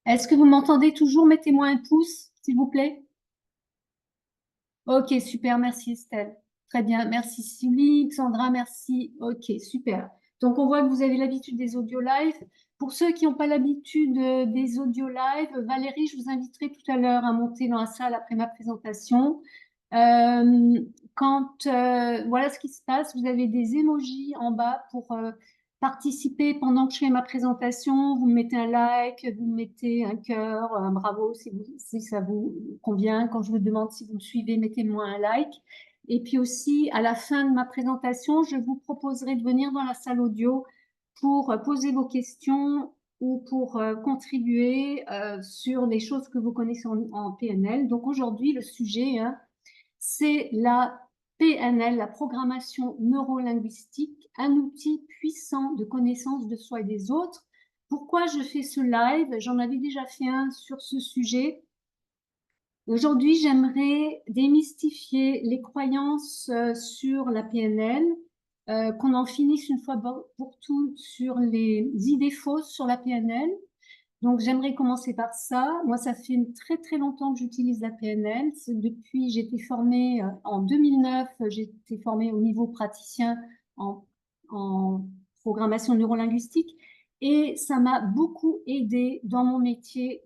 Est-ce que vous m'entendez toujours? Mettez-moi un pouce, s'il vous plaît. Ok, super, merci Estelle. Très bien, merci Sylvie, Sandra, merci. Ok, super. Donc on voit que vous avez l'habitude des audio live. Pour ceux qui n'ont pas l'habitude des audio live, Valérie, je vous inviterai tout à l'heure à monter dans la salle après ma présentation. Voilà ce qui se passe, vous avez des emojis en bas pour participer pendant que je fais ma présentation. Vous me mettez un like, vous me mettez un cœur, un bravo si ça vous convient. Quand je vous demande si vous me suivez, mettez-moi un like. Et puis aussi, à la fin de ma présentation, je vous proposerai de venir dans la salle audio pour poser vos questions ou pour contribuer sur les choses que vous connaissez en PNL. Donc aujourd'hui, le sujet, hein, c'est la PNL, la programmation neurolinguistique, un outil puissant de connaissance de soi et des autres. Pourquoi je fais ce live? J'en avais déjà fait un sur ce sujet. Aujourd'hui, j'aimerais démystifier les croyances sur la PNL, qu'on en finisse une fois pour toutes sur les idées fausses sur la PNL. Donc, j'aimerais commencer par ça. Moi, ça fait très, très longtemps que j'utilise la PNL. J'ai été formée en 2009, j'ai été formée au niveau praticien en, en programmation neurolinguistique et ça m'a beaucoup aidé dans mon métier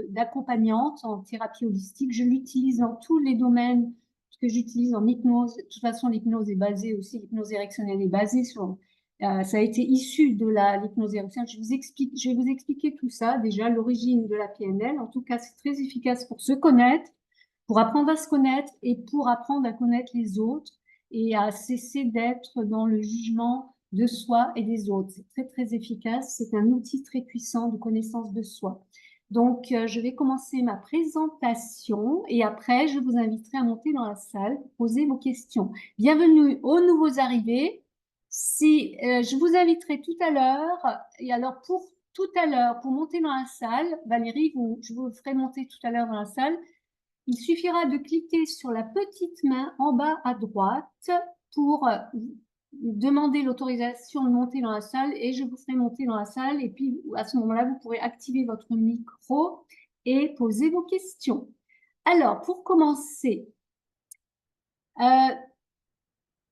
d'accompagnante en thérapie holistique. Je l'utilise dans tous les domaines que j'utilise en hypnose. De toute façon, l'hypnose est basée aussi, l'hypnose érectionnelle est basée sur ça a été issu de l'hypnose érectionnelle. Je vais vous expliquer tout ça, déjà l'origine de la PNL. En tout cas, c'est très efficace pour se connaître, pour apprendre à se connaître et pour apprendre à connaître les autres et à cesser d'être dans le jugement de soi et des autres. C'est très, très efficace. C'est un outil très puissant de connaissance de soi. Donc, je vais commencer ma présentation et après, je vous inviterai à monter dans la salle pour poser vos questions. Bienvenue aux nouveaux arrivés. Si je vous inviterai tout à l'heure, et alors pour tout à l'heure, pour monter dans la salle, Valérie, je vous ferai monter tout à l'heure dans la salle, il suffira de cliquer sur la petite main en bas à droite pour demander l'autorisation de monter dans la salle et je vous ferai monter dans la salle et puis à ce moment-là, vous pourrez activer votre micro et poser vos questions. Alors, pour commencer, euh,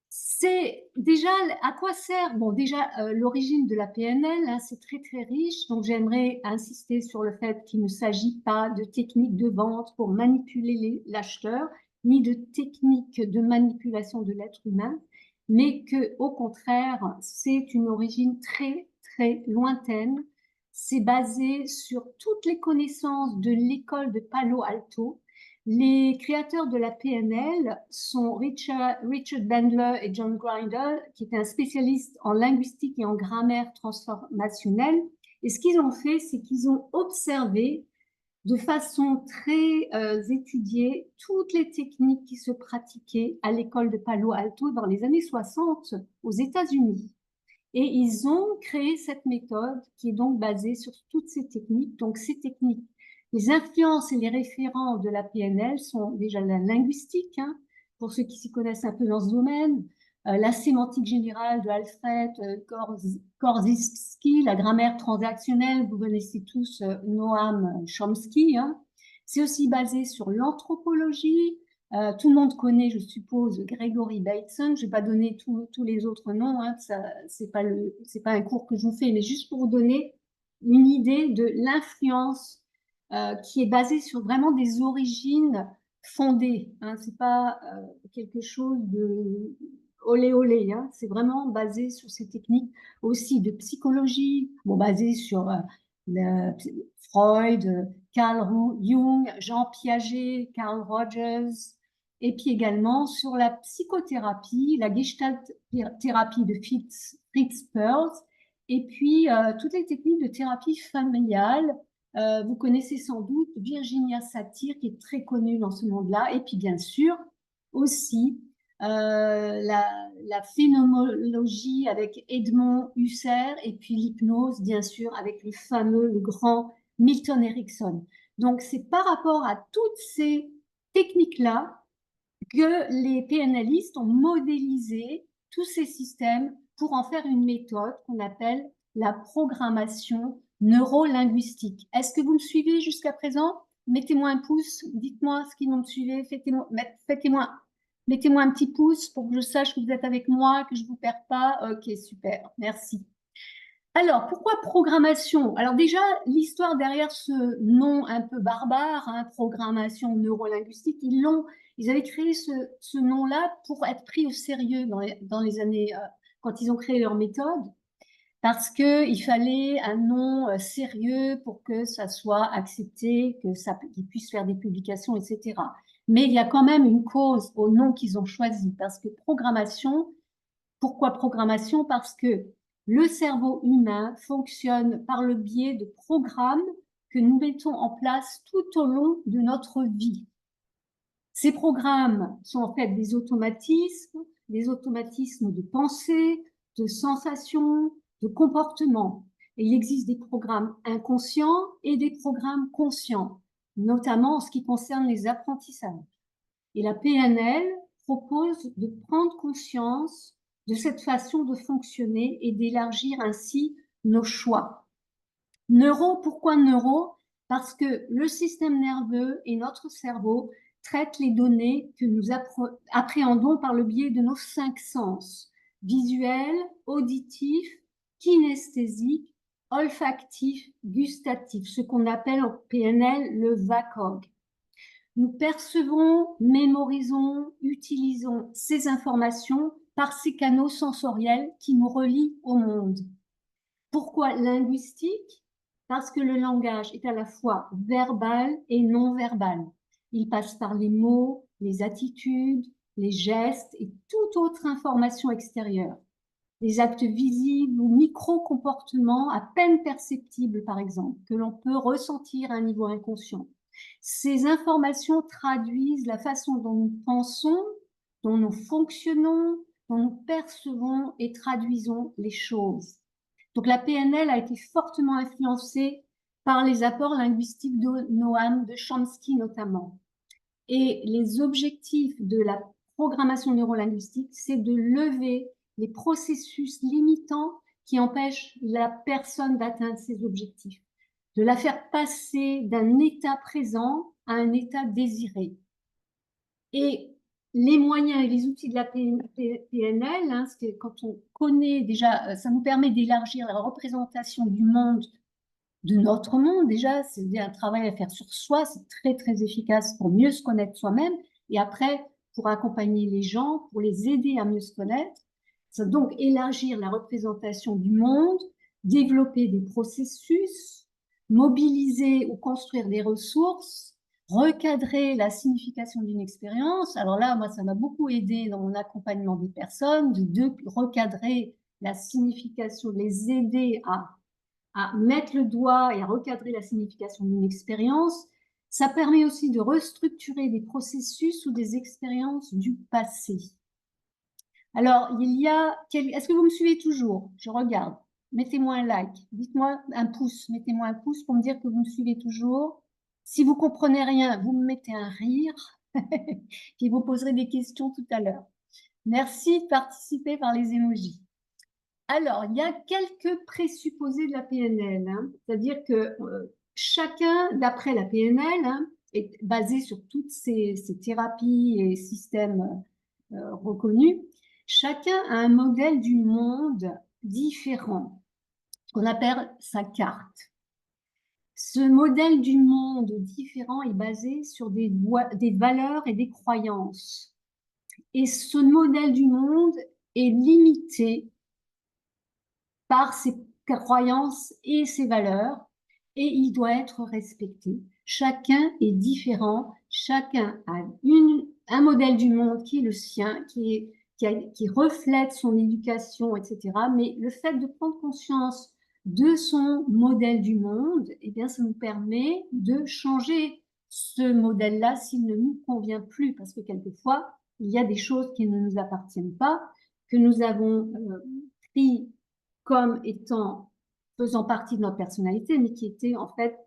c'est déjà à quoi sert? Bon, déjà l'origine de la PNL, hein, c'est très très riche. Donc j'aimerais insister sur le fait qu'il ne s'agit pas de technique de vente pour manipuler l'acheteur, ni de technique de manipulation de l'être humain, mais que au contraire, c'est une origine très très lointaine. C'est basé sur toutes les connaissances de l'école de Palo Alto. Les créateurs de la PNL sont Richard Bandler et John Grinder, qui étaient un spécialiste en linguistique et en grammaire transformationnelle. Et ce qu'ils ont fait, c'est qu'ils ont observé de façon très étudiée toutes les techniques qui se pratiquaient à l'école de Palo Alto dans les années 60 aux États-Unis. Et ils ont créé cette méthode qui est donc basée sur toutes ces techniques. Donc ces techniques, les influences et les référents de la PNL sont déjà la linguistique, hein, pour ceux qui s'y connaissent un peu dans ce domaine, la sémantique générale de Alfred Korzybski, la grammaire transactionnelle, vous connaissez tous Noam Chomsky. Hein. C'est aussi basé sur l'anthropologie, tout le monde connaît, je suppose, Gregory Bateson. Je ne vais pas donner tous les autres noms, hein, c'est pas un cours que je vous fais, mais juste pour vous donner une idée de l'influence qui est basée sur vraiment des origines fondées. Hein, c'est pas quelque chose de olé olé. Hein, c'est vraiment basé sur ces techniques aussi de psychologie, bon, basé sur Freud, Carl Jung, Jean Piaget, Carl Rogers, et puis également sur la psychothérapie, la gestalt thérapie de Fritz Perls, et puis toutes les techniques de thérapie familiale. Vous connaissez sans doute Virginia Satir, qui est très connue dans ce monde-là, et puis bien sûr aussi la phénoménologie avec Edmond Husserl, et puis l'hypnose, bien sûr, avec le grand Milton Erickson. Donc, c'est par rapport à toutes ces techniques-là que les PNListes ont modélisé tous ces systèmes pour en faire une méthode qu'on appelle la programmation neurolinguistique. Est-ce que vous me suivez jusqu'à présent? Mettez-moi un pouce, dites-moi ce qui vous me suivez, mettez-moi un petit pouce pour que je sache que vous êtes avec moi, que je ne vous perds pas. Ok, super, merci. Alors, pourquoi programmation? Alors déjà, l'histoire derrière ce nom un peu barbare, hein, programmation neurolinguistique, ils avaient créé ce nom-là pour être pris au sérieux dans les années, quand ils ont créé leur méthode, parce qu'il fallait un nom sérieux pour que ça soit accepté, qu'ils puissent faire des publications, etc. Mais il y a quand même une cause au nom qu'ils ont choisi, parce que programmation, pourquoi programmation? Parce que le cerveau humain fonctionne par le biais de programmes que nous mettons en place tout au long de notre vie. Ces programmes sont en fait des automatismes de pensée, de sensation, de comportement. Et il existe des programmes inconscients et des programmes conscients, notamment en ce qui concerne les apprentissages. Et la PNL propose de prendre conscience de cette façon de fonctionner et d'élargir ainsi nos choix. Neuro, pourquoi neuro? Parce que le système nerveux et notre cerveau traitent les données que nous appréhendons par le biais de nos 5 sens: visuel, auditif, kinesthésique, olfactif, gustatif, ce qu'on appelle en PNL le VACOG. Nous percevons, mémorisons, utilisons ces informations par ces canaux sensoriels qui nous relient au monde. Pourquoi linguistique? Parce que le langage est à la fois verbal et non verbal. Il passe par les mots, les attitudes, les gestes et toute autre information extérieure. Les actes visibles ou micro-comportements à peine perceptibles, par exemple, que l'on peut ressentir à un niveau inconscient. Ces informations traduisent la façon dont nous pensons, dont nous fonctionnons, dont nous percevons et traduisons les choses. Donc la PNL a été fortement influencée par les apports linguistiques de Noam, de Chomsky notamment. Et les objectifs de la programmation neurolinguistique, c'est de lever les processus limitants qui empêchent la personne d'atteindre ses objectifs, de la faire passer d'un état présent à un état désiré. Et les moyens et les outils de la PNL, hein, quand on connaît déjà, ça nous permet d'élargir la représentation du monde, de notre monde déjà, c'est un travail à faire sur soi, c'est très très efficace pour mieux se connaître soi-même, et après pour accompagner les gens, pour les aider à mieux se connaître. Ça donc élargir la représentation du monde, développer des processus, mobiliser ou construire des ressources, recadrer la signification d'une expérience. Alors là, moi, ça m'a beaucoup aidé dans mon accompagnement des personnes, de recadrer la signification, de les aider à mettre le doigt et à recadrer la signification d'une expérience. Ça permet aussi de restructurer des processus ou des expériences du passé. Alors, est-ce que vous me suivez toujours? Je regarde. Mettez-moi un like, dites-moi un pouce, mettez-moi un pouce pour me dire que vous me suivez toujours. Si vous comprenez rien, vous me mettez un rire, puis vous poserez des questions tout à l'heure. Merci de participer par les emojis. Alors, il y a quelques présupposés de la PNL, hein. C'est-à-dire que chacun, d'après la PNL, hein, est basé sur toutes ces thérapies et systèmes reconnus. Chacun a un modèle du monde différent, ce qu'on appelle sa carte. Ce modèle du monde différent est basé sur des valeurs et des croyances. Et ce modèle du monde est limité par ses croyances et ses valeurs, et il doit être respecté. Chacun est différent, chacun a un modèle du monde qui est le sien, qui reflète son éducation, etc. Mais le fait de prendre conscience de son modèle du monde, eh bien, ça nous permet de changer ce modèle-là s'il ne nous convient plus, parce que quelquefois, il y a des choses qui ne nous appartiennent pas, que nous avons pris comme faisant partie de notre personnalité, mais qui étaient en fait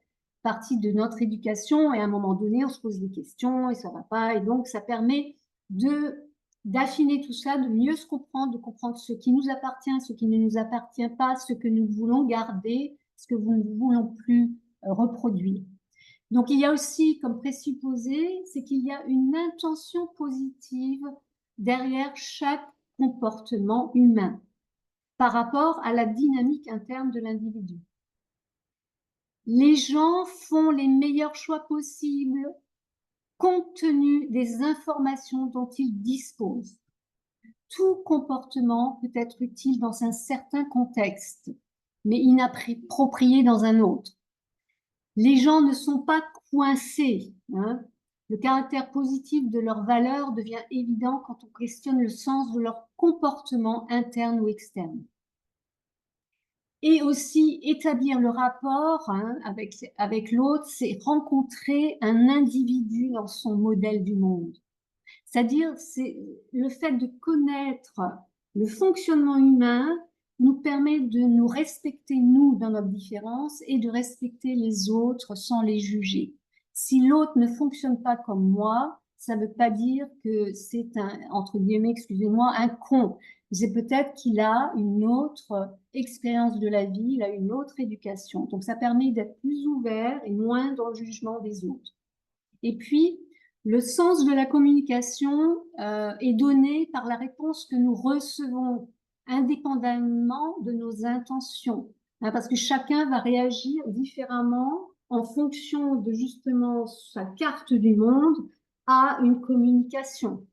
partie de notre éducation. Et à un moment donné, on se pose des questions et ça va pas. Et donc, ça permet d'affiner tout ça, de mieux se comprendre, de comprendre ce qui nous appartient, ce qui ne nous appartient pas, ce que nous voulons garder, ce que nous ne voulons plus reproduire. Donc, il y a aussi comme présupposé, c'est qu'il y a une intention positive derrière chaque comportement humain par rapport à la dynamique interne de l'individu. Les gens font les meilleurs choix possibles compte tenu des informations dont ils disposent. Tout comportement peut être utile dans un certain contexte, mais inapproprié dans un autre. Les gens ne sont pas coincés. Hein. Le caractère positif de leurs valeurs devient évident quand on questionne le sens de leur comportement interne ou externe. Et aussi établir le rapport avec l'autre, c'est rencontrer un individu dans son modèle du monde. C'est-à-dire, c'est le fait de connaître le fonctionnement humain nous permet de nous respecter, nous, dans notre différence, et de respecter les autres sans les juger. Si l'autre ne fonctionne pas comme moi, ça ne veut pas dire que c'est un, entre guillemets, excusez-moi, un con. C'est peut-être qu'il a une autre expérience de la vie, il a une autre éducation. Donc, ça permet d'être plus ouvert et moins dans le jugement des autres. Et puis, le sens de la communication est donné par la réponse que nous recevons indépendamment de nos intentions, hein, parce que chacun va réagir différemment en fonction de justement sa carte du monde à une communication.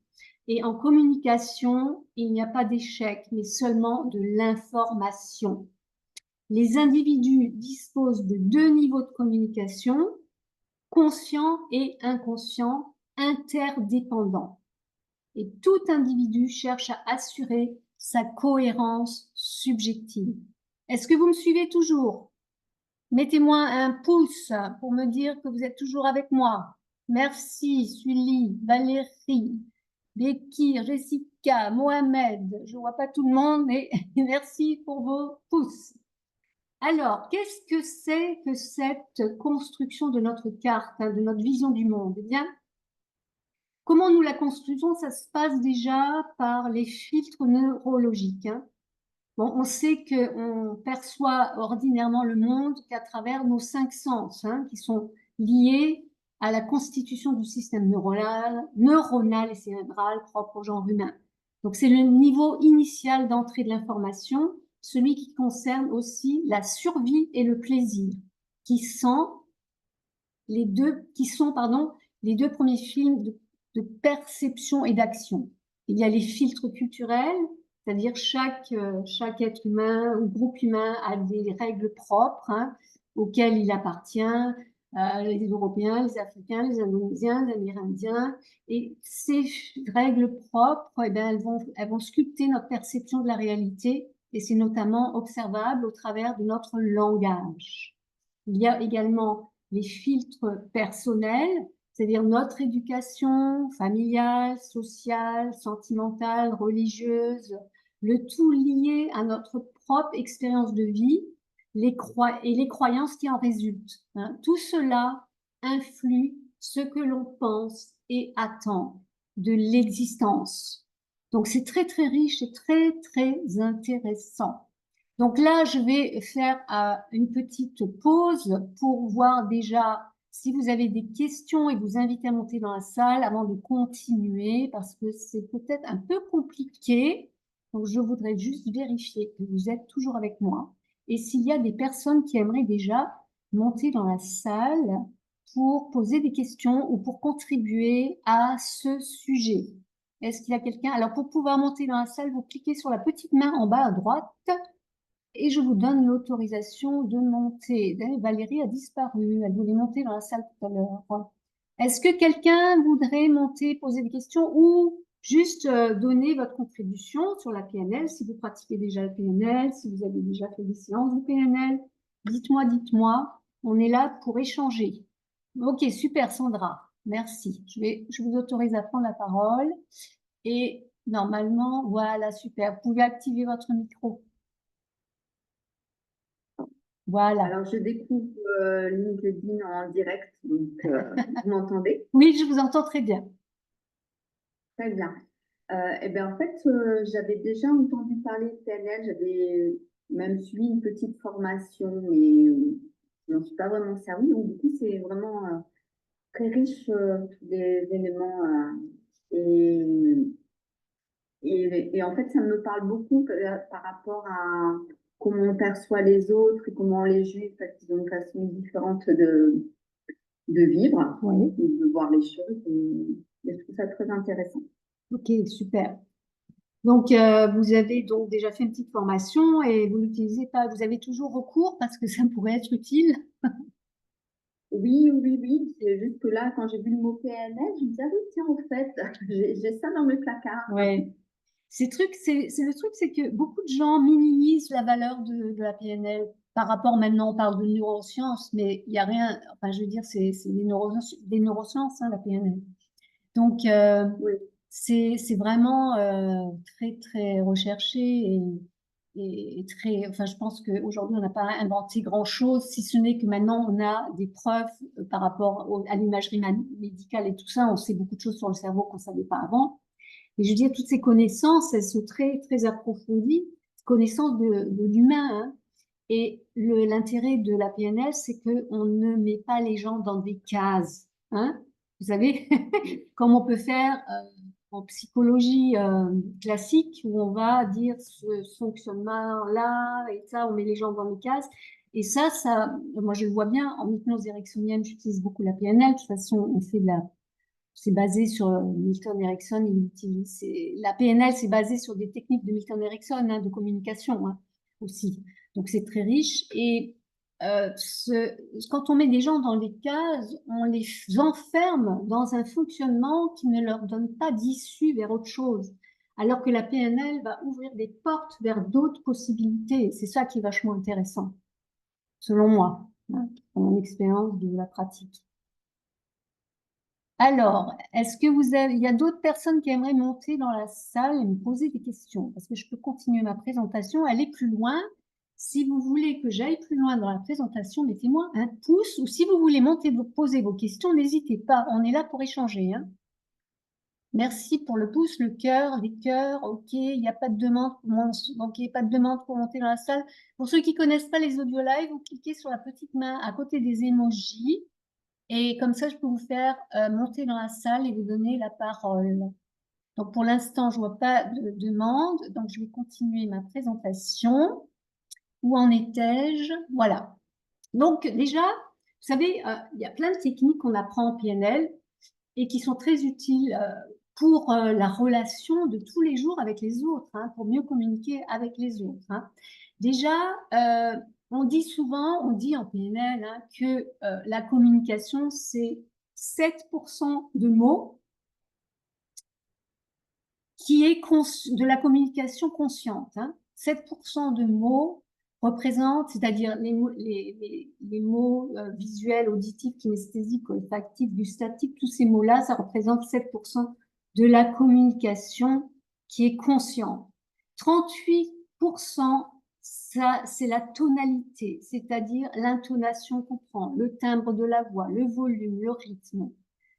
Et en communication, il n'y a pas d'échec, mais seulement de l'information. Les individus disposent de deux niveaux de communication, conscient et inconscient, interdépendants. Et tout individu cherche à assurer sa cohérence subjective. Est-ce que vous me suivez toujours? Mettez-moi un pouce pour me dire que vous êtes toujours avec moi. Merci, Sully, Valérie, Becky, Jessica, Mohamed. Je ne vois pas tout le monde, mais merci pour vos pouces. Alors, qu'est-ce que c'est que cette construction de notre carte, hein, de notre vision du monde? Eh bien, comment nous la construisons? Ça se passe déjà par les filtres neurologiques. Hein. Bon, on sait qu'on perçoit ordinairement le monde qu'à travers nos 5 sens, hein, qui sont liés à la constitution du système neuronal et cérébral propre au genre humain. Donc, c'est le niveau initial d'entrée de l'information, celui qui concerne aussi la survie et le plaisir, qui sont les deux premiers films de perception et d'action. Il y a les filtres culturels, c'est-à-dire chaque être humain ou groupe humain a des règles propres hein, auxquelles il appartient, les Européens, les Africains, les Indonésiens, les Amérindiens. Et ces règles propres, eh bien, elles vont sculpter notre perception de la réalité et c'est notamment observable au travers de notre langage. Il y a également les filtres personnels, c'est-à-dire notre éducation familiale, sociale, sentimentale, religieuse, le tout lié à notre propre expérience de vie et les croyances qui en résultent. Hein. Tout cela influe ce que l'on pense et attend de l'existence. Donc c'est très très riche et très très intéressant. Donc là, je vais faire une petite pause pour voir déjà si vous avez des questions et vous inviter à monter dans la salle avant de continuer parce que c'est peut-être un peu compliqué. Donc, je voudrais juste vérifier que vous êtes toujours avec moi. Et s'il y a des personnes qui aimeraient déjà monter dans la salle pour poser des questions ou pour contribuer à ce sujet. Est-ce qu'il y a quelqu'un? Alors, pour pouvoir monter dans la salle, vous cliquez sur la petite main en bas à droite et je vous donne l'autorisation de monter. Valérie a disparu, elle voulait monter dans la salle tout à l'heure. Est-ce que quelqu'un voudrait monter, poser des questions ou juste donner votre contribution sur la PNL, si vous pratiquez déjà la PNL, si vous avez déjà fait des séances de PNL? Dites-moi, dites-moi. On est là pour échanger. Ok, super Sandra, merci. Je vous autorise à prendre la parole. Et normalement, voilà, super. Vous pouvez activer votre micro. Voilà. Alors, je découvre LinkedIn en direct, donc vous m'entendez? Oui, je vous entends très bien. Très bien. Eh bien, en fait, j'avais déjà entendu parler de PNL, j'avais même suivi une petite formation, mais je n'en suis pas vraiment servie. Donc, du coup, c'est vraiment très riche des éléments. Et, et en fait, ça me parle beaucoup par rapport à comment on perçoit les autres et comment on les juge, parce qu'ils ont une façon différente de vivre, Oui. de voir les choses. Et je trouve ça très intéressant. Ok, super. Donc, vous avez donc déjà fait une petite formation et vous l'utilisez pas. Vous avez toujours recours parce que ça pourrait être utile. Oui, oui, oui. C'est juste que là, quand j'ai vu le mot PNL, je me disais, ah oui, tiens, en fait, j'ai ça dans le placard. Ouais. C'est le truc, c'est que beaucoup de gens minimisent la valeur de la PNL par rapport, maintenant on parle de neurosciences, mais il n'y a rien, enfin je veux dire, c'est des neurosciences, hein, la PNL. Donc, Oui, c'est vraiment très, très recherché et très, enfin je pense qu'aujourd'hui on n'a pas inventé grand-chose, si ce n'est que maintenant on a des preuves par rapport à l'imagerie médicale et tout ça, on sait beaucoup de choses sur le cerveau qu'on ne savait pas avant. Et je veux dire, toutes ces connaissances, elles sont très, très approfondies, connaissances de l'humain, hein. Et l'intérêt de la PNL, c'est qu'on ne met pas les gens dans des cases, hein. Vous savez, comme on peut faire en psychologie classique, où on va dire ce fonctionnement-là et ça, on met les gens dans des cases. Et ça, moi je le vois bien en hypnose ericksonienne, j'utilise beaucoup la PNL. De toute façon, on fait de la c'est basé sur Milton Erickson. La PNL, c'est basé sur des techniques de Milton Erickson, hein, de communication, hein, aussi. Donc, c'est très riche. Et quand on met des gens dans des cases, on les enferme dans un fonctionnement qui ne leur donne pas d'issue vers autre chose. Alors que la PNL va ouvrir des portes vers d'autres possibilités. C'est ça qui est vachement intéressant, selon moi, hein, dans mon expérience de la pratique. Alors, est-ce que il y a d'autres personnes qui aimeraient monter dans la salle et me poser des questions? Parce que je peux continuer ma présentation, aller plus loin. Si vous voulez que j'aille plus loin dans la présentation, mettez-moi un pouce. Ou si vous voulez monter, vous poser vos questions, n'hésitez pas. On est là pour échanger, hein. Merci pour le pouce, le cœur, les cœurs. OK, il n'y a pas de demande OK, pas de demande pour monter dans la salle. Pour ceux qui connaissent pas les audio live, vous cliquez sur la petite main à côté des emojis. Et comme ça, je peux vous faire monter dans la salle et vous donner la parole. Donc, pour l'instant, je vois pas de demande. Donc, je vais continuer ma présentation. Où en étais-je? Voilà. Donc, déjà, vous savez, il y a plein de techniques qu'on apprend en PNL et qui sont très utiles pour la relation de tous les jours avec les autres, hein, pour mieux communiquer avec les autres, hein. Déjà, on dit en PNL, hein, que la communication, c'est 7% de mots qui est de la communication consciente, hein. 7% de mots représentent, c'est-à-dire les mots visuels, auditifs, kinesthésiques, olfactifs, gustatifs, tous ces mots-là, ça représente 7% de la communication qui est consciente. 38%, ça, c'est la tonalité, c'est-à-dire l'intonation qu'on prend, le timbre de la voix, le volume, le rythme.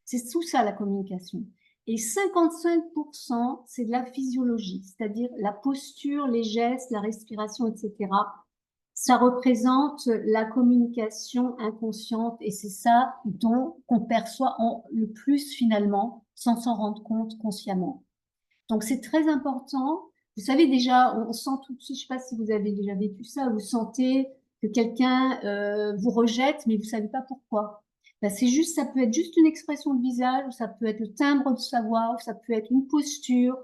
C'est tout ça la communication. Et 55%, c'est de la physiologie, c'est-à-dire la posture, les gestes, la respiration, etc. Ça représente la communication inconsciente et c'est ça dont on perçoit le plus finalement sans s'en rendre compte consciemment. Donc c'est très important. Vous savez déjà, on sent tout de suite, je ne sais pas si vous avez déjà vécu ça, vous sentez que quelqu'un vous rejette, mais vous ne savez pas pourquoi. Ben, c'est juste, ça peut être juste une expression de visage, ou ça peut être le timbre de sa voix, ou ça peut être une posture,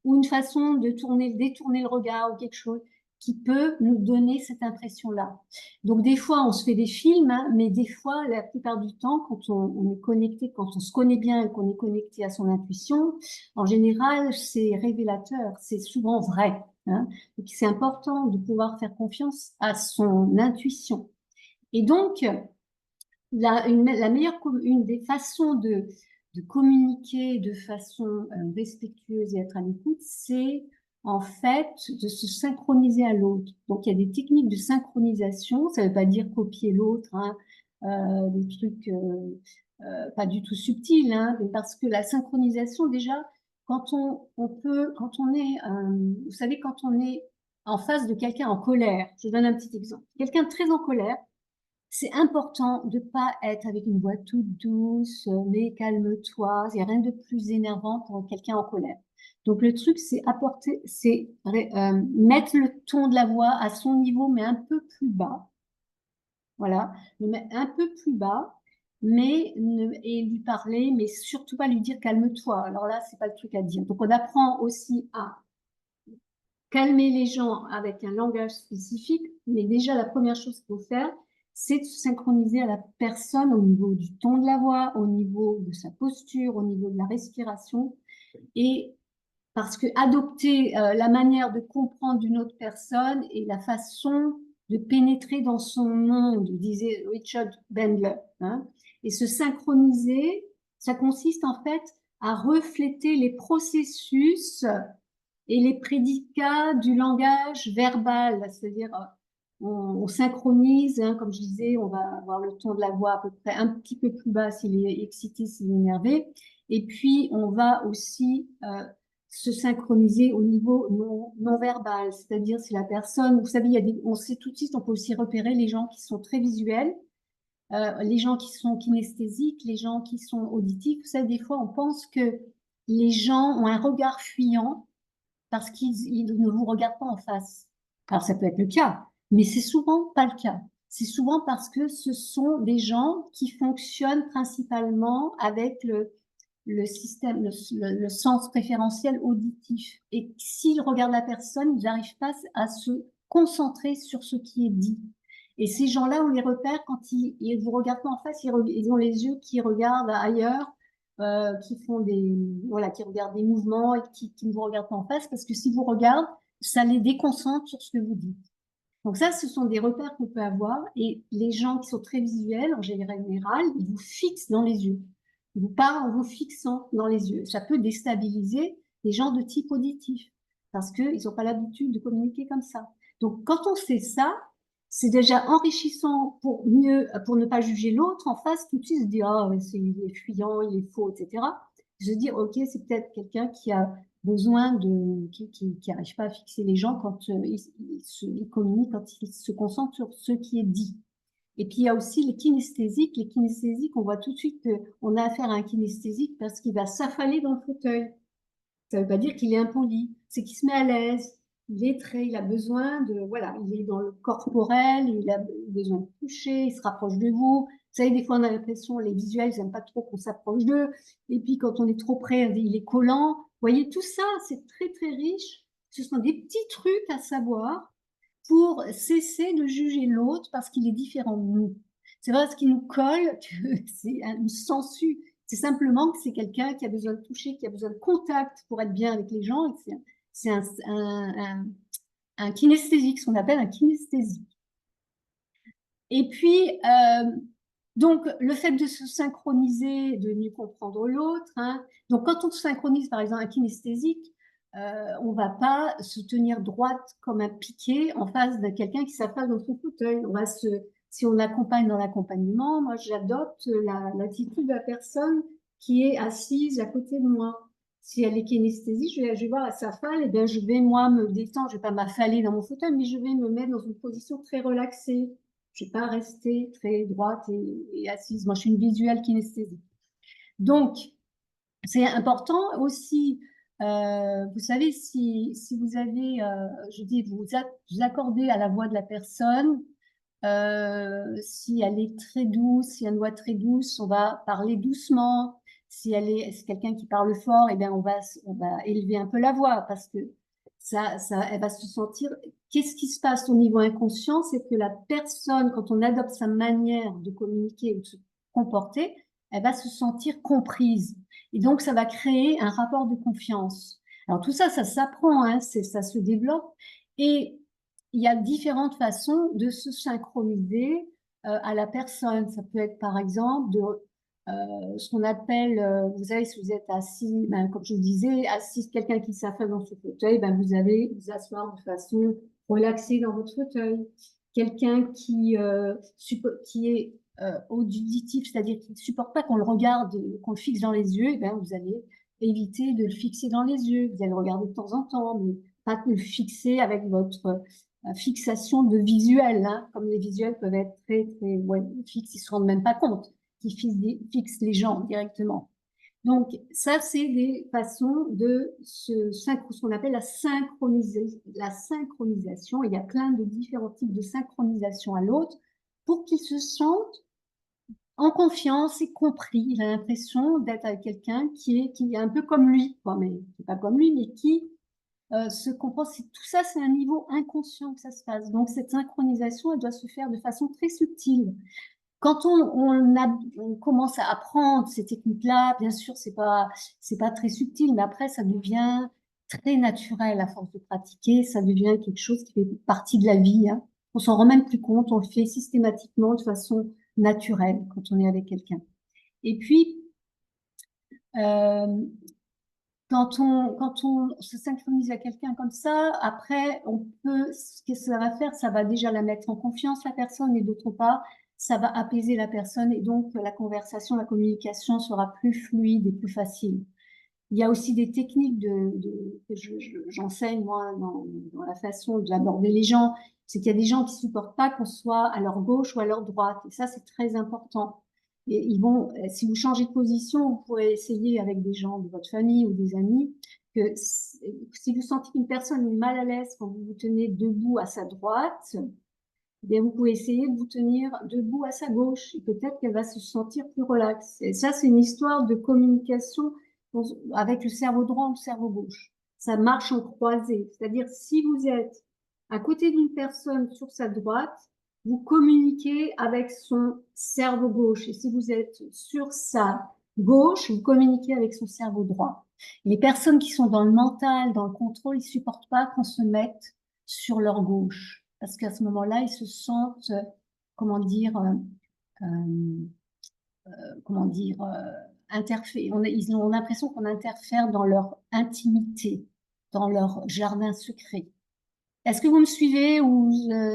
ou une façon de détourner le regard, ou quelque chose qui peut nous donner cette impression-là. Donc des fois, on se fait des films, hein, mais des fois, la plupart du temps, quand on est connecté, quand on se connaît bien et qu'on est connecté à son intuition, en général, c'est révélateur, c'est souvent vrai, hein. Donc, c'est important de pouvoir faire confiance à son intuition. Et donc, une des façons de communiquer de façon respectueuse et être à l'écoute, c'est en fait de se synchroniser à l'autre. Donc, il y a des techniques de synchronisation, ça ne veut pas dire copier l'autre, hein, des trucs pas du tout subtils, hein, parce que la synchronisation, déjà, quand on est, vous savez, quand on est en face de quelqu'un en colère, je donne un petit exemple. Quelqu'un très en colère, c'est important de ne pas être avec une voix toute douce, mais calme-toi. Il n'y a rien de plus énervant pour quelqu'un en colère. Donc le truc, c'est apporter, c'est mettre le ton de la voix à son niveau, mais un peu plus bas. Voilà, le mettre un peu plus bas, et lui parler, mais surtout pas lui dire calme-toi. Alors là, c'est pas le truc à dire. Donc on apprend aussi à calmer les gens avec un langage spécifique, mais déjà la première chose qu'il faut faire, c'est de se synchroniser à la personne au niveau du ton de la voix, au niveau de sa posture, au niveau de la respiration, et parce que adopter la manière de comprendre d'une autre personne et la façon de pénétrer dans son monde, disait Richard Bandler, hein, et se synchroniser, ça consiste en fait à refléter les processus et les prédicats du langage verbal, c'est-à-dire on synchronise, hein, comme je disais, on va avoir le ton de la voix à peu près un petit peu plus bas s'il est excité, s'il est énervé, et puis on va aussi se synchroniser au niveau non verbal, c'est-à-dire si la personne, vous savez, on sait tout de suite, on peut aussi repérer les gens qui sont très visuels, les gens qui sont kinesthésiques, les gens qui sont auditifs. Vous savez, des fois, on pense que les gens ont un regard fuyant parce qu'ils ne vous regardent pas en face. Alors ça peut être le cas, mais c'est souvent pas le cas. C'est souvent parce que ce sont des gens qui fonctionnent principalement avec le système, le sens préférentiel auditif. Et s'ils regardent la personne, ils n'arrivent pas à se concentrer sur ce qui est dit. Et ces gens-là, on les repère quand ils vous regardent pas en face, ils ont les yeux qui regardent ailleurs, qui font voilà, qui regardent des mouvements et qui ne vous regardent pas en face, parce que s'ils vous regardent, ça les déconcentre sur ce que vous dites. Donc ça, ce sont des repères qu'on peut avoir. Et les gens qui sont très visuels, en général, ils vous fixent dans les yeux. Ils vous parlent en vous fixant dans les yeux. Ça peut déstabiliser les gens de type auditif, parce qu'ils n'ont pas l'habitude de communiquer comme ça. Donc quand on sait ça, c'est déjà enrichissant pour ne pas juger l'autre en face, tout de suite se dire, ah, il est fuyant, il est faux, etc. Se dire, ok, c'est peut-être quelqu'un qui a besoin qui n'arrive pas à fixer les gens quand il communique, quand il se concentre sur ce qui est dit. Et puis il y a aussi les kinesthésiques. Les kinesthésiques, on voit tout de suite qu'on a affaire à un kinesthésique parce qu'il va s'affaler dans le fauteuil. Ça ne veut pas dire qu'il est impoli, c'est qu'il se met à l'aise. Il est très, il a besoin voilà, il est dans le corporel, il a besoin de toucher, il se rapproche de vous. Vous savez, des fois, on a l'impression, les visuels, ils n'aiment pas trop qu'on s'approche d'eux. Et puis, quand on est trop près, il est collant. Vous voyez, tout ça, c'est très, très riche. Ce sont des petits trucs à savoir pour cesser de juger l'autre parce qu'il est différent de nous. C'est pas parce qu'il nous colle que c'est une sangsue. C'est simplement que c'est quelqu'un qui a besoin de toucher, qui a besoin de contact pour être bien avec les gens. C'est un kinesthésique, ce qu'on appelle un kinesthésique. Et puis, donc, le fait de se synchroniser, de mieux comprendre l'autre. Hein. Donc, quand on se synchronise, par exemple, un kinesthésique, on ne va pas se tenir droite comme un piquet en face de quelqu'un qui s'affale dans son fauteuil. Si on accompagne dans l'accompagnement, moi, j'adopte l'attitude de la personne qui est assise à côté de moi. Si elle est kinesthésique, je vais voir, elle s'affale, et bien, je vais, moi, me détendre. Je ne vais pas m'affaler dans mon fauteuil, mais je vais me mettre dans une position très relaxée. Je ne vais pas rester très droite et assise. Moi, je suis une visuelle kinesthésique. Donc, c'est important aussi, vous savez, si vous avez, je dis, vous accordez à la voix de la personne, si elle est très douce, si elle a une voix très douce, on va parler doucement. Si c'est quelqu'un qui parle fort, eh bien, on va élever un peu la voix parce que elle va se sentir. Qu'est-ce qui se passe au niveau inconscient? C'est que la personne, quand on adopte sa manière de communiquer ou de se comporter, elle va se sentir comprise. Et donc, ça va créer un rapport de confiance. Alors, tout ça, ça s'apprend, hein, ça se développe. Et il y a différentes façons de se synchroniser à la personne. Ça peut être, par exemple, ce qu'on appelle, vous savez, si vous êtes assis, ben, comme je vous disais, assis, quelqu'un qui s'affale dans ce fauteuil, ben, vous allez vous asseoir de façon relaxée dans votre fauteuil. Quelqu'un qui est auditif, c'est-à-dire qui ne supporte pas qu'on le regarde, qu'on le fixe dans les yeux, eh ben, vous allez éviter de le fixer dans les yeux. Vous allez le regarder de temps en temps, mais pas le fixer avec votre fixation de visuel, hein, comme les visuels peuvent être très, très ouais, fixes, ils ne se rendent même pas compte qu'ils fixent les gens directement. Donc, ça, c'est des façons de ce qu'on appelle la synchronisation. Il y a plein de différents types de synchronisation à l'autre pour qu'ils se sentent en confiance et compris. Il a l'impression d'être avec quelqu'un qui est un peu comme lui, quoi, mais qui n'est pas comme lui, mais qui se comprend. Tout ça, c'est un niveau inconscient que ça se passe. Donc, cette synchronisation, elle doit se faire de façon très subtile. Quand on commence à apprendre ces techniques-là, bien sûr, c'est pas très subtil, mais après, ça devient très naturel à force de pratiquer. Ça devient quelque chose qui fait partie de la vie, hein. On s'en rend même plus compte. On le fait systématiquement de façon naturelle quand on est avec quelqu'un. Et puis, euh, quand on se synchronise à quelqu'un comme ça, après, ce que ça va faire, ça va déjà la mettre en confiance, la personne, et d'autre part, ça va apaiser la personne, et donc la conversation, la communication sera plus fluide et plus facile. Il y a aussi des techniques que j'enseigne, moi, dans la façon d'aborder les gens. C'est qu'il y a des gens qui supportent pas qu'on soit à leur gauche ou à leur droite. Et ça, c'est très important. Et si vous changez de position, vous pourrez essayer avec des gens de votre famille ou des amis que si vous sentez qu'une personne est mal à l'aise quand vous vous tenez debout à sa droite, eh bien, vous pouvez essayer de vous tenir debout à sa gauche. Et peut-être qu'elle va se sentir plus relaxe. Et ça, c'est une histoire de communication avec le cerveau droit ou le cerveau gauche. Ça marche en croisée. C'est-à-dire, si vous êtes à côté d'une personne sur sa droite, vous communiquez avec son cerveau gauche. Et si vous êtes sur sa gauche, vous communiquez avec son cerveau droit. Les personnes qui sont dans le mental, dans le contrôle, ils supportent pas qu'on se mette sur leur gauche. Parce qu'à ce moment-là, ils se sentent, comment dire, comment dire, ils ont l'impression qu'on interfère dans leur intimité, dans leur jardin secret. Est-ce que vous me suivez ou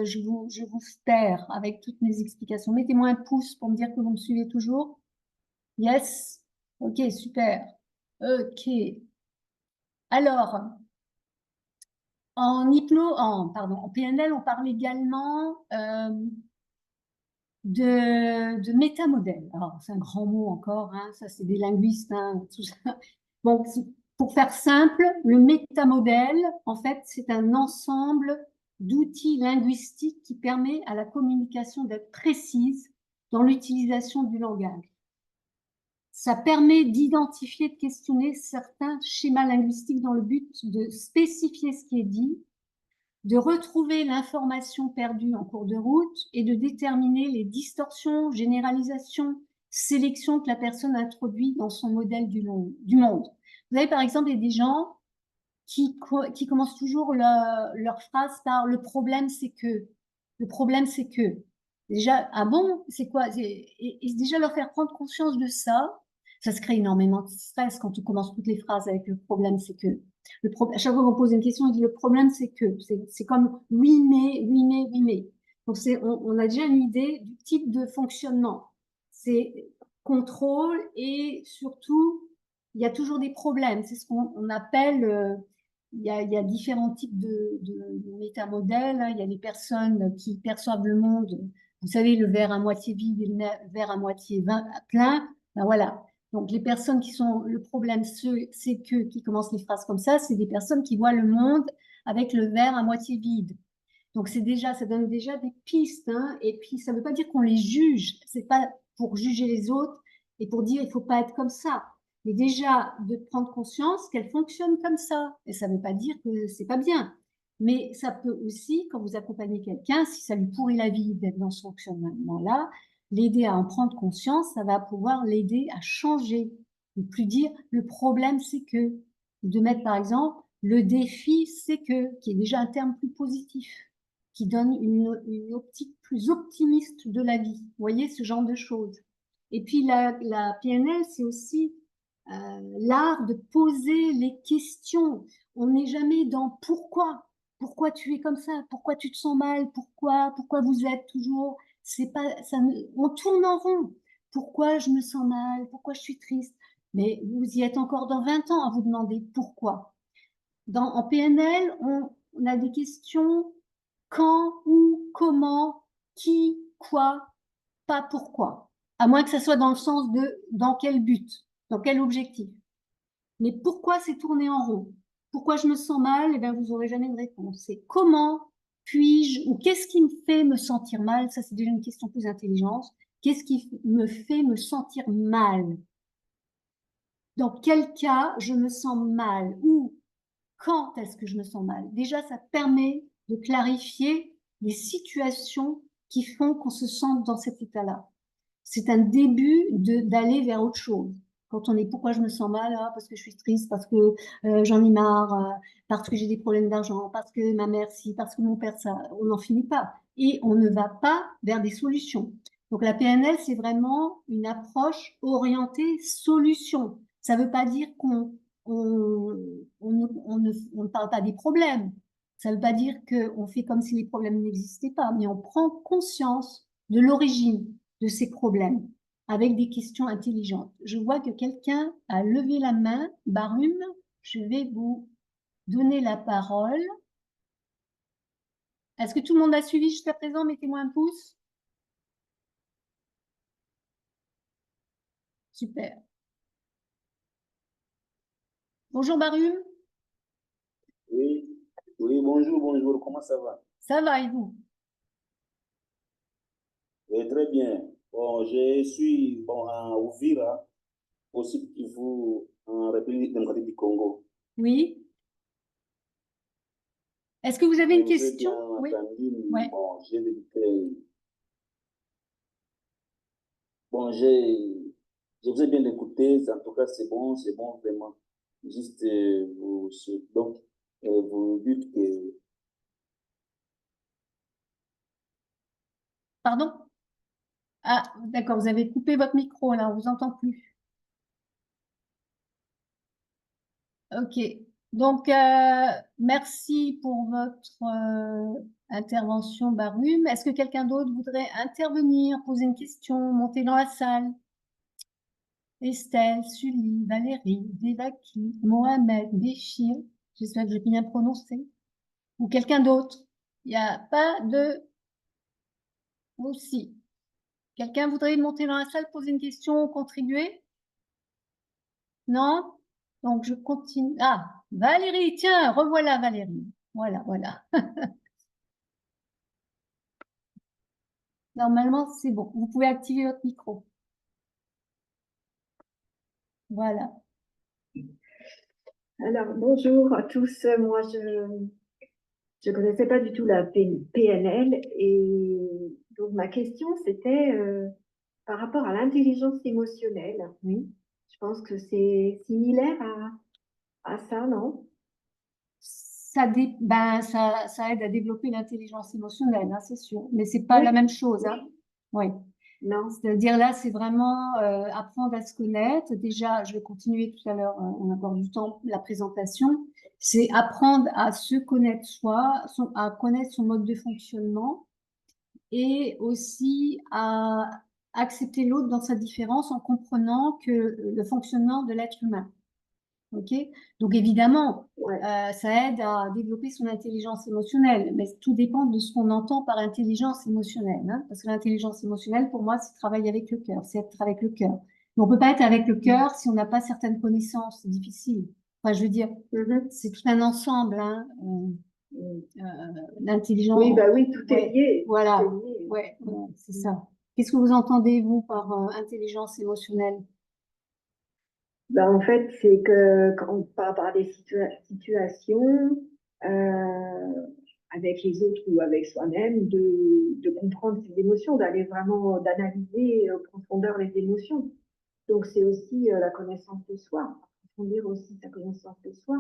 je vous perds avec toutes mes explications? Mettez-moi un pouce pour me dire que vous me suivez toujours. Yes? Ok, super. Ok. Alors, en PNL, on parle également de métamodèle. Alors, c'est un grand mot encore, hein, ça c'est des linguistes, hein, tout ça. Bon, pour faire simple, le métamodèle, en fait, c'est un ensemble d'outils linguistiques qui permet à la communication d'être précise dans l'utilisation du langage. Ça permet d'identifier, de questionner certains schémas linguistiques dans le but de spécifier ce qui est dit, de retrouver l'information perdue en cours de route et de déterminer les distorsions, généralisations, sélections que la personne introduit dans son modèle du monde. Vous avez par exemple des gens qui commencent toujours leur phrase par le problème c'est que. Le problème c'est que. Déjà, ah bon, c'est quoi? Et déjà leur faire prendre conscience de ça, ça se crée énormément de stress quand on commence toutes les phrases avec le problème c'est que. À chaque fois qu'on pose une question, on dit le problème c'est que. C'est comme oui mais, oui mais, oui mais. Donc on a déjà une idée du type de fonctionnement. C'est contrôle et surtout, il y a toujours des problèmes. C'est ce qu'on appelle il y a différents types de métamodèles, hein. Il y a les personnes qui perçoivent le monde, vous savez, le verre à moitié vide et le verre à moitié plein. Ben voilà. Donc, les personnes qui sont le problème, c'est que qui commencent les phrases comme ça, c'est des personnes qui voient le monde avec le verre à moitié vide. Donc, ça donne déjà des pistes, hein. Et puis, ça ne veut pas dire qu'on les juge. C'est pas pour juger les autres et pour dire il faut pas être comme ça. Mais déjà, de prendre conscience qu'elle fonctionne comme ça. Et ça ne veut pas dire que c'est pas bien. Mais ça peut aussi, quand vous accompagnez quelqu'un, si ça lui pourrit la vie d'être dans ce fonctionnement-là, l'aider à en prendre conscience, ça va pouvoir l'aider à changer. Ne plus dire le problème, c'est que. De mettre, par exemple, le défi, c'est que, qui est déjà un terme plus positif, qui donne une optique plus optimiste de la vie. Vous voyez, ce genre de choses. Et puis, la PNL, c'est aussi l'art de poser les questions. On n'est jamais dans pourquoi. Pourquoi tu es comme ça? Pourquoi tu te sens mal? Pourquoi vous êtes toujours? C'est pas, ça, on tourne en rond. Pourquoi je me sens mal? Pourquoi je suis triste? Mais vous y êtes encore dans 20 ans à vous demander pourquoi. En PNL, on a des questions quand, où, comment, qui, quoi, pas pourquoi. À moins que ça soit dans le sens de dans quel but, dans quel objectif. Mais pourquoi c'est tourné en rond? Pourquoi je me sens mal? Eh bien, vous n'aurez jamais de réponse. C'est comment puis-je ou qu'est-ce qui me fait me sentir mal? Ça, c'est déjà une question plus intelligente. Qu'est-ce qui me fait me sentir mal? Dans quel cas je me sens mal? Ou quand est-ce que je me sens mal? Déjà, ça permet de clarifier les situations qui font qu'on se sente dans cet état-là. C'est un début d'aller vers autre chose. Quand on est pourquoi je me sens mal, ah, parce que je suis triste, parce que j'en ai marre, parce que j'ai des problèmes d'argent, parce que ma mère si, parce que mon père ça, on n'en finit pas. Et on ne va pas vers des solutions. Donc la PNL, c'est vraiment une approche orientée solution. Ça ne veut pas dire on ne parle pas des problèmes. Ça ne veut pas dire qu'on fait comme si les problèmes n'existaient pas, mais on prend conscience de l'origine de ces problèmes avec des questions intelligentes. Je vois que quelqu'un a levé la main. Barum, je vais vous donner la parole. Est-ce que tout le monde a suivi jusqu'à présent? Mettez-moi un pouce. Super. Bonjour Barum. Oui, oui, bonjour, bonjour, comment ça va? Ça va et vous? Oui, très bien. Bon, je suis bon, à Uvira, au sud Kivu, en République démocratique du Congo. Oui. Est-ce que vous avez Et une vous avez question? bien Oui. entendu, Ouais. bon, bon, je vous ai bien écouté, en tout cas, c'est bon, vraiment. Juste, donc, vous dites que, Pardon? Ah, d'accord, vous avez coupé votre micro là, on vous entend plus. Ok. Donc, merci pour votre intervention, Barum. Est-ce que quelqu'un d'autre voudrait intervenir, poser une question, monter dans la salle? Estelle, Sully, Valérie, Devaki, Mohamed, Béchir, j'espère que j'ai bien prononcé, ou quelqu'un d'autre. Il n'y a pas de aussi. Quelqu'un voudrait monter dans la salle, poser une question, contribuer? Non? Donc, je continue. Ah, Valérie, tiens, revoilà Valérie. Voilà, voilà. Normalement, c'est bon. Vous pouvez activer votre micro. Voilà. Alors, bonjour à tous. Moi, je connaissais pas du tout la PNL et donc ma question, c'était par rapport à l'intelligence émotionnelle. Oui. Je pense que c'est similaire à ça, non? Ça aide à développer l'intelligence émotionnelle, hein, c'est sûr. Mais c'est pas Oui, la même chose, hein. Oui. non. C'est-à-dire là, c'est vraiment apprendre à se connaître. Déjà, je vais continuer tout à l'heure, on a encore du temps, la présentation. C'est apprendre à se connaître soi, à connaître son mode de fonctionnement et aussi à accepter l'autre dans sa différence en comprenant que le fonctionnement de l'être humain. Ok? Donc évidemment, Ouais. ça aide à développer son intelligence émotionnelle, mais tout dépend de ce qu'on entend par intelligence émotionnelle, hein, parce que l'intelligence émotionnelle, pour moi, c'est travailler avec le cœur, c'est être avec le cœur. Mais on peut pas être avec le cœur si on n'a pas certaines connaissances, c'est difficile. Enfin, je veux dire, c'est tout un ensemble, hein, l'intelligence. Oui, bah oui, tout est Ouais, lié. voilà, Tout est lié. ouais, c'est ça. Qu'est-ce que vous entendez, vous, par intelligence émotionnelle? Ben, en fait, c'est que quand, par rapport à des situations avec les autres ou avec soi-même, de comprendre ses émotions, d'aller vraiment, d'analyser en profondeur les émotions. Donc, c'est aussi la connaissance de soi, approfondir aussi sa connaissance de soi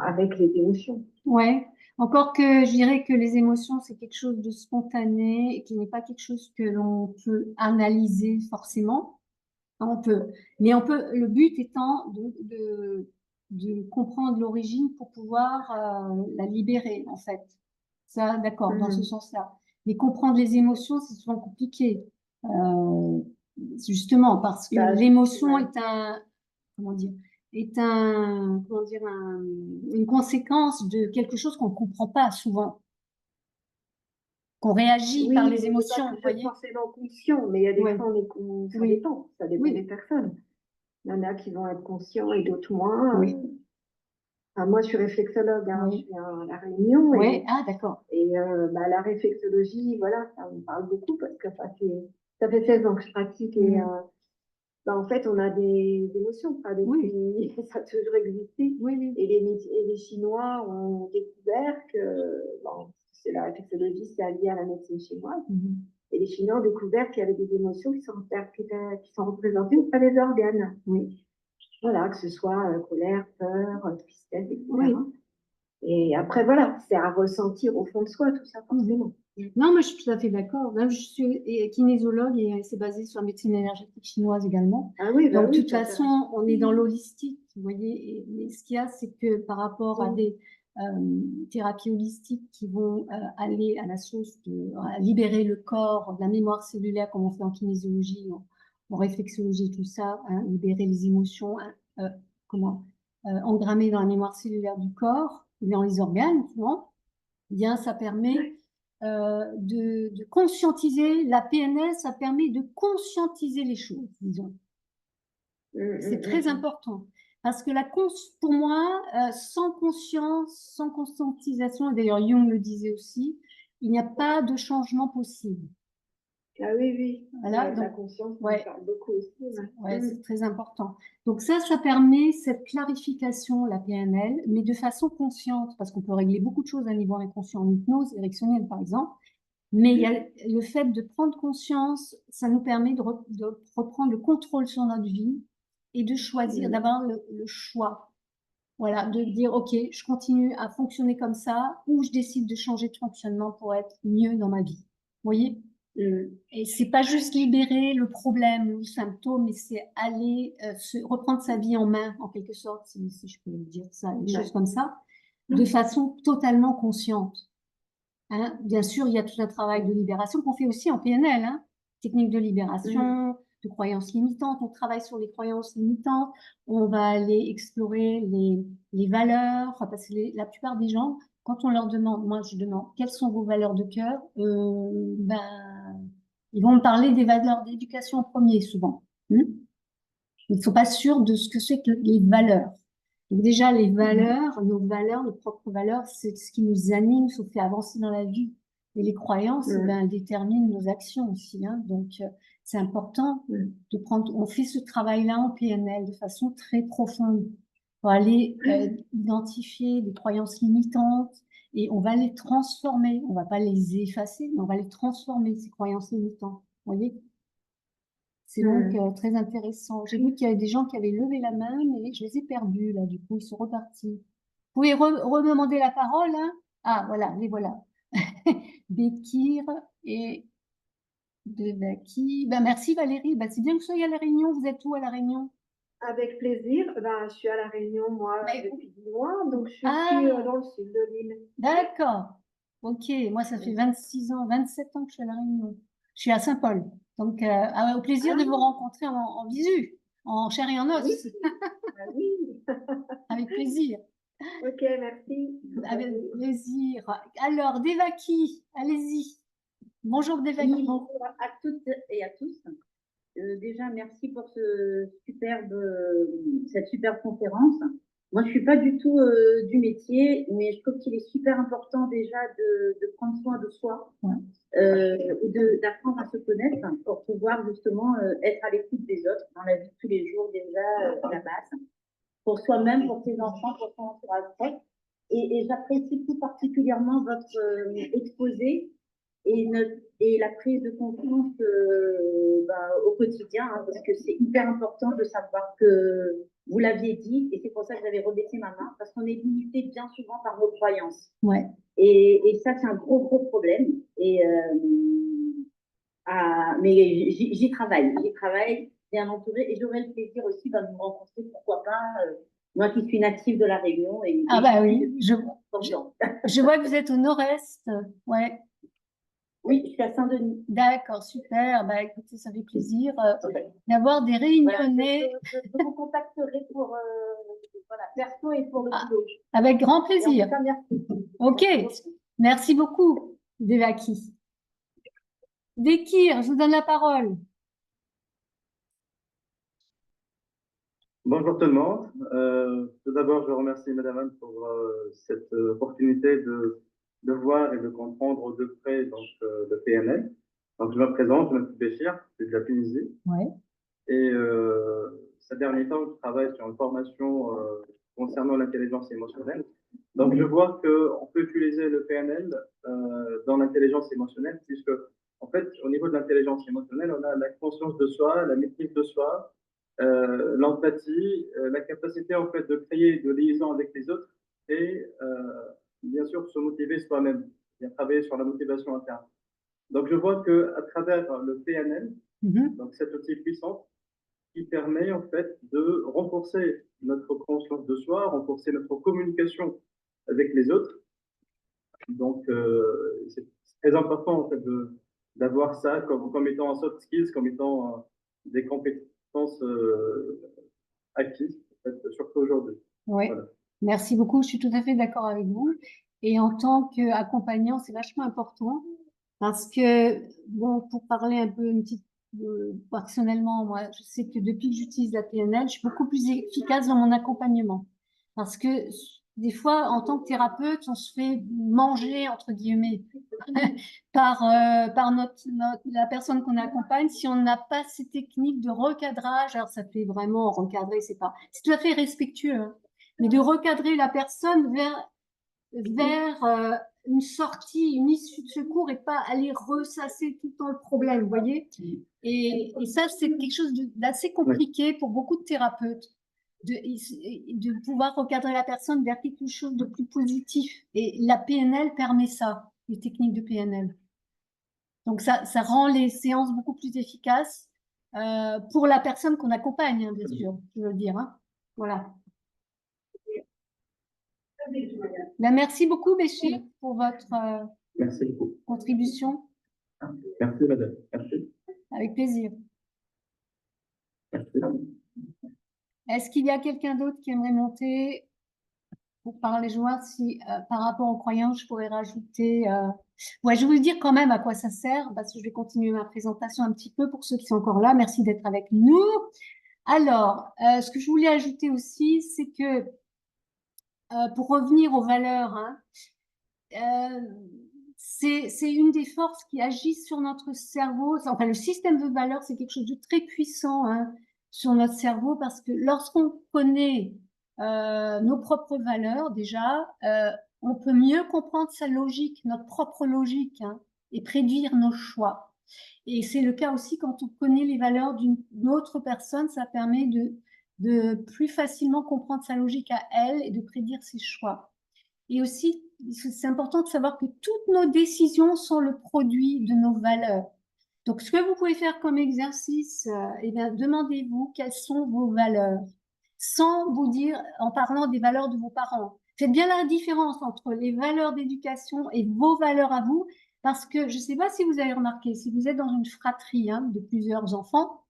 avec les émotions. Ouais. Encore que je dirais que les émotions, c'est quelque chose de spontané et qui n'est pas quelque chose que l'on peut analyser forcément. On peut, mais on peut, le but étant de comprendre l'origine pour pouvoir la libérer, en fait. Ça, d'accord, dans ce sens-là. Mais comprendre les émotions, c'est souvent compliqué. Justement, parce que Bah, l'émotion ouais. est un, comment dire, est comment dire, une conséquence de quelque chose qu'on ne comprend pas souvent, qu'on réagit par Oui, les mais émotions, pas vous toujours voyez? forcément conscient, mais il y a des Ouais. fois, ça Oui, dépend des oui, personnes. Il y en a qui vont être conscients et d'autres moins. oui, Enfin, moi, je suis réflexologue, hein, je oui, suis à La Réunion oui. Ah, d'accord. bah, la réflexologie, voilà, ça me parle beaucoup parce que ça fait 16 ans que je pratique et Mm. bah, en fait, on a des émotions, enfin, Oui, depuis, ça a toujours existé. oui, oui. Et les Chinois ont découvert que, bon, c'est la réflexologie, c'est allié à la médecine chinoise. Mhm. Et les Chinois ont découvert qu'il y avait des émotions qui sont représentées par les organes. Oui, Voilà, que ce soit colère, peur, tristesse, etc. oui. Et après, voilà, c'est à ressentir au fond de soi, tout ça, forcément. Non, moi je suis tout à fait d'accord. Même je suis kinésiologue et c'est basé sur la médecine énergétique chinoise également. Ah oui, bah Donc, de oui, toute ça intéresse. façon, on est dans l'holistique, vous voyez. Mais ce qu'il y a, c'est que par rapport à des thérapies holistiques qui vont aller à la source à libérer le corps de la mémoire cellulaire, comme on fait en kinésiologie, en réflexologie, tout ça, hein, libérer les émotions, hein, engrammer dans la mémoire cellulaire du corps, dans les organes, souvent, eh bien, ça permet de conscientiser, la PNL, ça permet de conscientiser les choses, disons. C'est très important. Parce que pour moi, sans conscience, sans conscientisation, et d'ailleurs Jung le disait aussi, il n'y a pas de changement possible. Ah oui, oui. Voilà, La donc, conscience, ça me ouais, parle beaucoup aussi. ouais, c'est très important. Donc ça permet cette clarification, la PNL, mais de façon consciente, parce qu'on peut régler beaucoup de choses à niveau inconscient, en hypnose érectionnelle par exemple. Mais il y a le fait de prendre conscience, ça nous permet de reprendre le contrôle sur notre vie et de choisir, d'avoir le choix. Voilà, de dire, OK, je continue à fonctionner comme ça ou je décide de changer de fonctionnement pour être mieux dans ma vie. Vous voyez? Et c'est pas juste libérer le problème ou le symptôme, mais c'est aller reprendre sa vie en main, en quelque sorte, si je peux dire ça, une chose comme ça, de façon totalement consciente. Hein, bien sûr, il y a tout un travail de libération qu'on fait aussi en PNL, hein, technique de libération, de croyances limitantes. On travaille sur les croyances limitantes. On va aller explorer les valeurs, parce que la plupart des gens, quand on leur demande, moi je demande, quelles sont vos valeurs de cœur, ils vont me parler des valeurs d'éducation en premier souvent. Ils ne sont pas sûrs de ce que c'est que les valeurs. Donc déjà, les valeurs, nos propres valeurs, c'est ce qui nous anime, ce qui fait avancer dans la vie. Et les croyances, elles déterminent nos actions aussi. Hein. Donc, c'est important de prendre. On fait ce travail-là en PNL de façon très profonde pour aller identifier des croyances limitantes et on va les transformer. On va pas les effacer, mais on va les transformer, ces croyances limitantes. Vous voyez? C'est donc très intéressant. J'ai vu qu'il y avait des gens qui avaient levé la main, mais je les ai perdus, là, du coup, ils sont repartis. Vous pouvez redemander la parole, hein? Ah, voilà, les voilà. Bekir et Devaki. Ben, merci Valérie. Ben, c'est bien que vous soyez à La Réunion. Vous êtes où à La Réunion? Avec plaisir. Ben, je suis à La Réunion, moi, depuis 10 mois, donc je suis dans le sud de l'île. D'accord. Ok, moi, ça fait 26 ans, 27 ans que je suis à La Réunion. Je suis à Saint-Paul. Donc, au plaisir de vous rencontrer en visu, en chair et en os. Oui. Avec plaisir. Ok, merci. Avec plaisir. Alors, Devaki, allez-y. Bonjour Devaki. Oui, bonjour à toutes et à tous. Déjà, merci pour cette superbe conférence. Moi, je suis pas du tout du métier, mais je trouve qu'il est super important déjà de prendre soin de soi, d'apprendre à se connaître pour pouvoir justement être à l'écoute des autres dans la vie de tous les jours déjà la base pour soi-même, pour ses enfants, pour son entourage proche. Et j'apprécie tout particulièrement votre exposé et la prise de conscience au quotidien, hein, parce que c'est hyper important de savoir que vous l'aviez dit, et c'est pour ça que j'avais rebaissé ma main, parce qu'on est limité bien souvent par nos croyances. Ouais. Et ça, c'est un gros problème. Mais j'y travaille, bien entourée, et j'aurai le plaisir aussi de me rencontrer, pourquoi pas, moi qui suis native de La Réunion. Oui, je vois que vous êtes au nord-est, ouais. Oui, je suis à Saint-Denis. D'accord, super. Bah, écoutez, ça fait plaisir Ouais. d'avoir des Voilà, réunionnais je vous contacterai pour voilà, perso et pour le boulot. avec grand Et en plaisir. tout cas, merci. Ok, Merci beaucoup. merci beaucoup, Devaki. Dekir, je vous donne la parole. Bonjour tout le monde. Tout d'abord, je remercie Madame Anne pour cette opportunité de voir et de comprendre de près le PNL. Donc, je me présente, je m'appelle Béchir, je suis de la Tunisie. Ouais. Et ces derniers temps, je travaille sur une formation concernant l'intelligence émotionnelle. Donc, je vois qu'on peut utiliser le PNL dans l'intelligence émotionnelle, puisque, en fait, au niveau de l'intelligence émotionnelle, on a la conscience de soi, la maîtrise de soi, l'empathie, la capacité, en fait, de créer de liaisons avec les autres et, bien sûr, se motiver soi-même, bien travailler sur la motivation interne. Donc, je vois qu'à travers le PNL, donc cet outil puissant, qui permet en fait de renforcer notre conscience de soi, renforcer notre communication avec les autres. Donc, c'est très important en fait d'avoir ça comme étant un soft skills, comme étant des compétences acquises, en fait, surtout aujourd'hui. Oui, Voilà. merci beaucoup. Je suis tout à fait d'accord avec vous. Et en tant qu'accompagnant, c'est vachement important parce que, bon, pour parler un peu personnellement, moi, je sais que depuis que j'utilise la PNL, je suis beaucoup plus efficace dans mon accompagnement. Parce que des fois, en tant que thérapeute, on se fait manger, entre guillemets, par la personne qu'on accompagne si on n'a pas ces techniques de recadrage. Alors, ça fait vraiment recadrer, c'est tout à fait respectueux, hein, mais de recadrer la personne vers une sortie, une issue de secours et pas aller ressasser tout le temps le problème, vous voyez? Et ça, c'est quelque chose d'assez compliqué pour beaucoup de thérapeutes, de pouvoir recadrer la personne vers quelque chose de plus positif. Et la PNL permet ça, les techniques de PNL. Donc ça rend les séances beaucoup plus efficaces pour la personne qu'on accompagne, hein, bien sûr, je veux dire. Hein. Voilà. Ben, merci beaucoup, Béchir, pour votre Merci beaucoup. contribution. Merci, Madame. Merci. Avec plaisir. Merci. Est-ce qu'il y a quelqu'un d'autre qui aimerait monter pour parler? Je vois si par rapport aux croyances, je pourrais rajouter. Ouais, je vais vous dire quand même à quoi ça sert, parce que je vais continuer ma présentation un petit peu pour ceux qui sont encore là. Merci d'être avec nous. Alors, ce que je voulais ajouter aussi, c'est que pour revenir aux valeurs, hein, c'est une des forces qui agissent sur notre cerveau. Enfin, le système de valeurs, c'est quelque chose de très puissant, hein, sur notre cerveau, parce que lorsqu'on connaît nos propres valeurs, déjà, on peut mieux comprendre sa logique, notre propre logique, hein, et prédire nos choix. Et c'est le cas aussi quand on connaît les valeurs d'une autre personne, ça permet de plus facilement comprendre sa logique à elle et de prédire ses choix. Et aussi, c'est important de savoir que toutes nos décisions sont le produit de nos valeurs. Donc, ce que vous pouvez faire comme exercice, eh bien, demandez-vous quelles sont vos valeurs, sans vous dire, en parlant des valeurs de vos parents. Faites bien la différence entre les valeurs d'éducation et vos valeurs à vous, parce que je ne sais pas si vous avez remarqué, si vous êtes dans une fratrie, hein, de plusieurs enfants,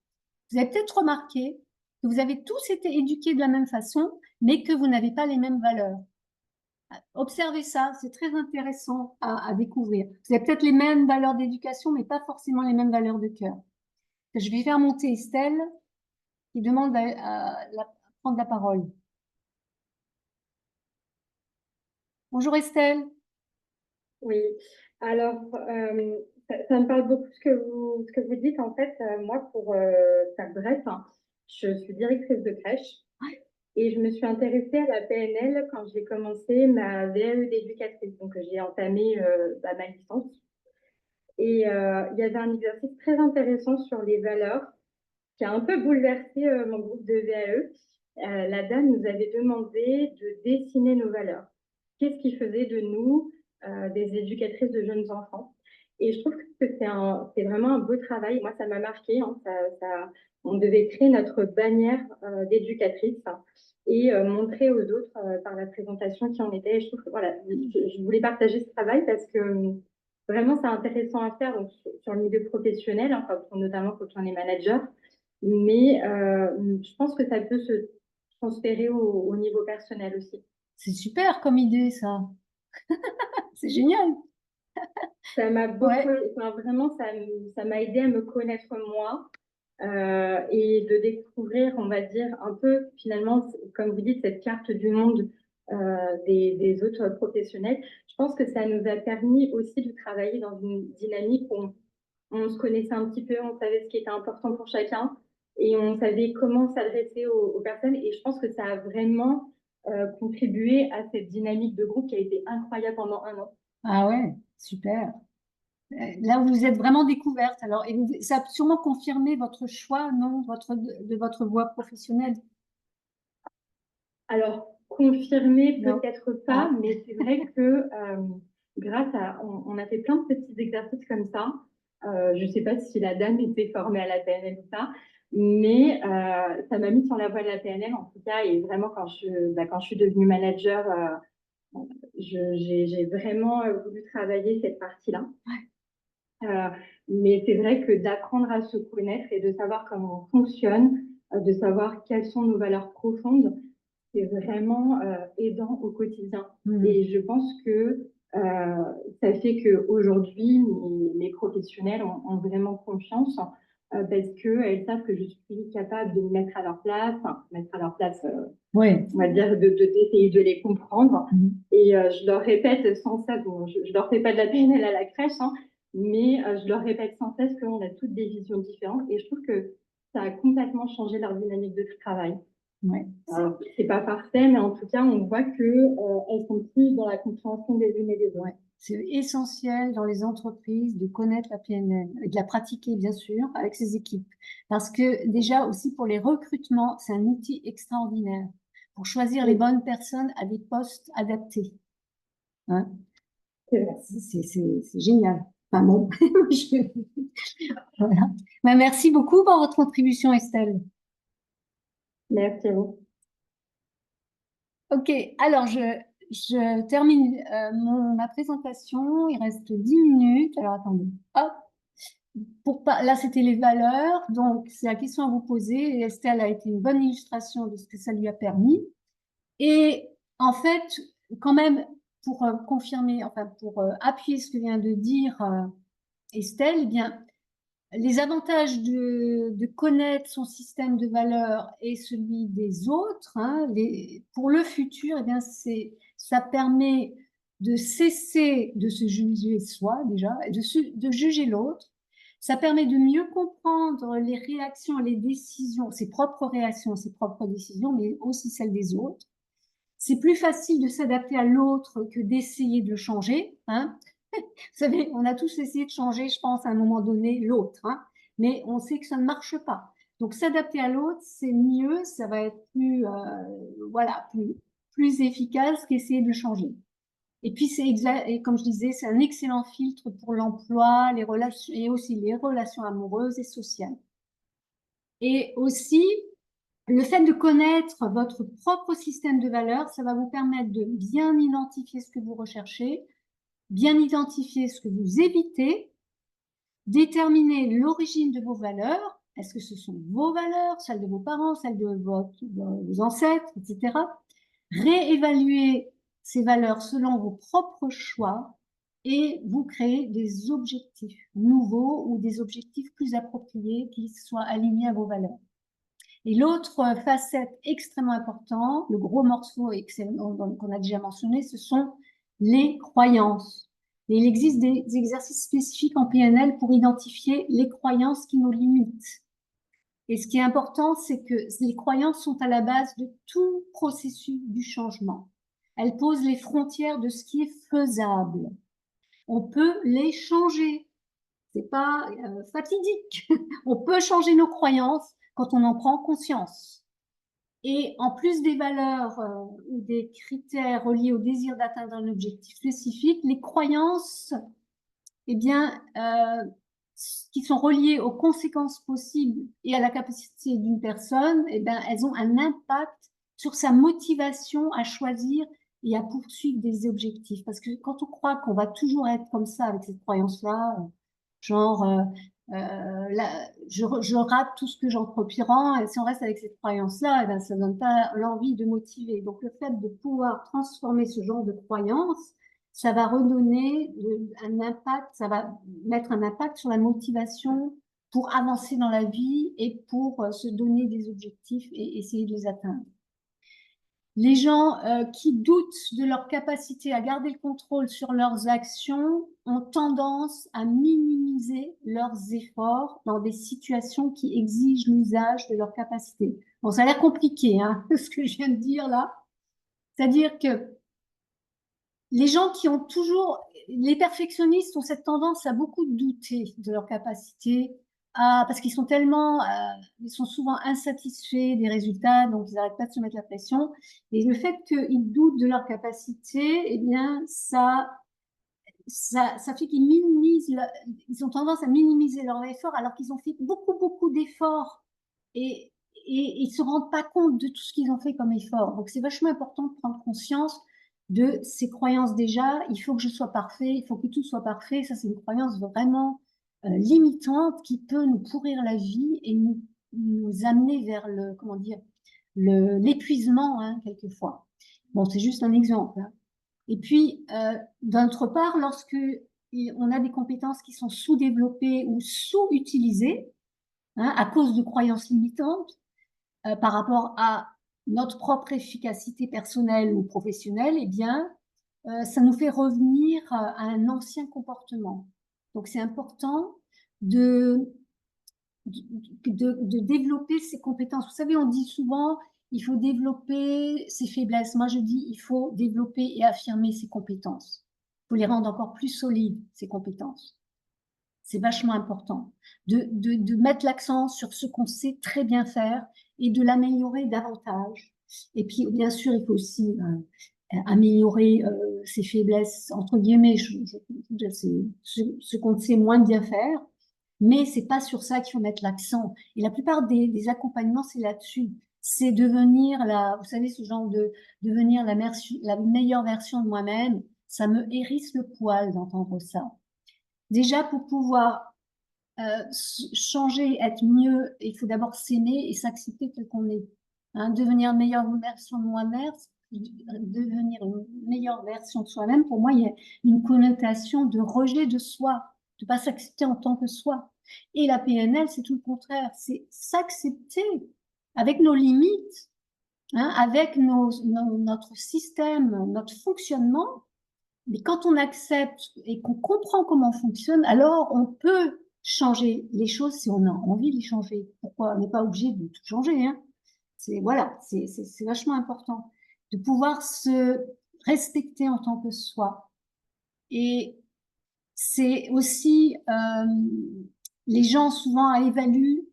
vous avez peut-être remarqué que vous avez tous été éduqués de la même façon, mais que vous n'avez pas les mêmes valeurs. Observez ça, c'est très intéressant à découvrir. Vous avez peut-être les mêmes valeurs d'éducation, mais pas forcément les mêmes valeurs de cœur. Je vais faire monter Estelle, qui demande à prendre la parole. Bonjour Estelle. Oui, alors ça me parle beaucoup ce que vous dites. En fait, moi, pour faire bref, hein, je suis directrice de crèche et je me suis intéressée à la PNL quand j'ai commencé ma VAE d'éducatrice. Donc, j'ai entamé ma licence. Et il y avait un exercice très intéressant sur les valeurs qui a un peu bouleversé mon groupe de VAE. La dame nous avait demandé de dessiner nos valeurs. Qu'est-ce qui faisait de nous des éducatrices de jeunes enfants? Et je trouve que c'est vraiment un beau travail. Moi, ça m'a marqué. Hein. On devait créer notre bannière d'éducatrice, hein, et montrer aux autres par la présentation qui en était. Et je trouve que voilà, je voulais partager ce travail parce que vraiment, c'est intéressant à faire donc, sur le milieu professionnel, hein, notamment quand on est manager. Mais je pense que ça peut se transférer au niveau personnel aussi. C'est super comme idée, ça. C'est génial. Ça m'a beaucoup, Ouais. enfin, vraiment, ça m'a aidé à me connaître moi et de découvrir, on va dire, un peu finalement, comme vous dites, cette carte du monde des autres professionnels. Je pense que ça nous a permis aussi de travailler dans une dynamique où on se connaissait un petit peu, on savait ce qui était important pour chacun et on savait comment s'adresser aux personnes. Et je pense que ça a vraiment contribué à cette dynamique de groupe qui a été incroyable pendant 1 an. Ah ouais, super. Là, vous vous êtes vraiment découverte. Alors, et ça a sûrement confirmé votre choix, non, de votre voie professionnelle. Alors, confirmé, Non. peut-être pas, mais c'est vrai que grâce à, on a fait plein de petits exercices comme ça. Je ne sais pas si la dame était formée à la PNL ou pas, mais ça m'a mis sur la voie de la PNL en tout cas. Et vraiment, quand je suis devenue manager, j'ai vraiment voulu travailler cette partie-là. Mais c'est vrai que d'apprendre à se connaître et de savoir comment on fonctionne, de savoir quelles sont nos valeurs profondes, c'est vraiment aidant au quotidien. Et je pense que ça fait qu'aujourd'hui, mes professionnels ont vraiment confiance parce qu'elles savent que je suis capable de me mettre à leur place, Ouais. on va dire, d'essayer de les comprendre. Et je leur répète sans cesse, bon, je leur fais pas de la PNL à la crèche, hein, mais je leur répète sans cesse qu'on a toutes des visions différentes. Et je trouve que ça a complètement changé leur dynamique de travail. Ouais. Alors, c'est pas parfait, mais en tout cas, on voit que elles sont plus dans la compréhension des unes et des autres. Ouais. C'est essentiel dans les entreprises de connaître la PNL et de la pratiquer, bien sûr, avec ses équipes. Parce que déjà aussi pour les recrutements, c'est un outil extraordinaire pour choisir les bonnes personnes à des postes adaptés. Hein? C'est génial. Enfin bon, voilà. Ben, merci beaucoup pour votre contribution, Estelle. Merci à vous. Ok, alors je termine ma présentation. Il reste 10 minutes. Alors attendez. Hop. Là, c'était les valeurs. Donc, c'est la question à vous poser. Et Estelle a été une bonne illustration de ce que ça lui a permis. Et en fait, quand même, pour confirmer, enfin, pour appuyer ce que vient de dire Estelle, eh bien, les avantages de connaître son système de valeurs et celui des autres, hein, pour le futur, eh bien, ça permet de cesser de se juger soi déjà, et de juger l'autre. Ça permet de mieux comprendre les réactions, les décisions, ses propres réactions, ses propres décisions, mais aussi celles des autres. C'est plus facile de s'adapter à l'autre que d'essayer de le changer. Hein. Vous savez, on a tous essayé de changer, je pense, à un moment donné, l'autre. Hein, mais on sait que ça ne marche pas. Donc, s'adapter à l'autre, c'est mieux, ça va être plus efficace qu'essayer de le changer. Et puis, et comme je disais, c'est un excellent filtre pour l'emploi, les relations, et aussi les relations amoureuses et sociales. Et aussi, le fait de connaître votre propre système de valeurs, ça va vous permettre de bien identifier ce que vous recherchez, bien identifier ce que vous évitez, déterminer l'origine de vos valeurs. Est-ce que ce sont vos valeurs, celles de vos parents, celles de vos ancêtres, etc. Réévaluer ces valeurs selon vos propres choix et vous créer des objectifs nouveaux ou des objectifs plus appropriés qui soient alignés à vos valeurs. Et l'autre facette extrêmement importante, le gros morceau qu'on a déjà mentionné, ce sont les croyances. Et il existe des exercices spécifiques en PNL pour identifier les croyances qui nous limitent. Et ce qui est important, c'est que les croyances sont à la base de tout processus du changement. Elles posent les frontières de ce qui est faisable. On peut les changer. C'est pas fatidique. On peut changer nos croyances quand on en prend conscience. Et en plus des valeurs ou des critères reliés au désir d'atteindre un objectif spécifique, les croyances, eh bien, qui sont reliées aux conséquences possibles et à la capacité d'une personne, eh bien, elles ont un impact sur sa motivation à choisir et à poursuivre des objectifs. Parce que quand on croit qu'on va toujours être comme ça avec cette croyance-là, genre je rate tout ce que j'entreprends, et si on reste avec cette croyance-là, eh ben, ça ne donne pas l'envie de motiver. Donc le fait de pouvoir transformer ce genre de croyance, ça va redonner un impact, ça va mettre un impact sur la motivation pour avancer dans la vie et pour se donner des objectifs et essayer de les atteindre. Les gens qui doutent de leur capacité à garder le contrôle sur leurs actions ont tendance à minimiser leurs efforts dans des situations qui exigent l'usage de leur capacité. Bon, ça a l'air compliqué, hein, ce que je viens de dire là. C'est-à-dire que les gens qui ont toujours, les perfectionnistes ont cette tendance à beaucoup douter de leur capacité, parce qu'ils sont tellement, ils sont souvent insatisfaits des résultats, donc ils n'arrêtent pas de se mettre la pression. Et le fait qu'ils doutent de leur capacité, eh bien, ça fait qu'ils minimisent, ils ont tendance à minimiser leur effort alors qu'ils ont fait beaucoup d'efforts et ils se rendent pas compte de tout ce qu'ils ont fait comme effort. Donc, c'est vachement important de prendre conscience de ces croyances déjà. Il faut que je sois parfait, il faut que tout soit parfait. Ça, c'est une croyance vraiment limitante qui peut nous pourrir la vie et nous amener vers le, comment dire, l'épuisement, hein, quelquefois. Bon, c'est juste un exemple, hein. Et puis, d'autre part, lorsque on a des compétences qui sont sous-développées ou sous-utilisées, hein, à cause de croyances limitantes, par rapport à notre propre efficacité personnelle ou professionnelle, eh bien, ça nous fait revenir à un ancien comportement. Donc, c'est important de développer ses compétences. Vous savez, on dit souvent, il faut développer ses faiblesses. Moi, je dis, il faut développer et affirmer ses compétences. Il faut les rendre encore plus solides, ces compétences. C'est vachement important de mettre l'accent sur ce qu'on sait très bien faire et de l'améliorer davantage. Et puis, bien sûr, il faut aussi améliorer ses faiblesses, entre guillemets, ce qu'on sait moins bien faire. Mais c'est pas sur ça qu'il faut mettre l'accent. Et la plupart des accompagnements, c'est là-dessus. C'est devenir vous savez, ce genre de devenir la meilleure version de moi-même. Ça me hérisse le poil d'entendre ça. Déjà, pour pouvoir changer, être mieux, il faut d'abord s'aimer et s'accepter tel qu'on est. Hein, devenir une meilleure version de moi-même, devenir une meilleure version de soi-même, pour moi, il y a une connotation de rejet de soi, de ne pas s'accepter en tant que soi. Et la PNL, c'est tout le contraire, c'est s'accepter avec nos limites, hein, avec notre système, notre fonctionnement. Mais quand on accepte et qu'on comprend comment on fonctionne, alors on peut changer les choses si on a envie de les changer. Pourquoi? On n'est pas obligé de tout changer, hein. Voilà, c'est vachement important de pouvoir se respecter en tant que soi. Et c'est aussi, les gens souvent évaluent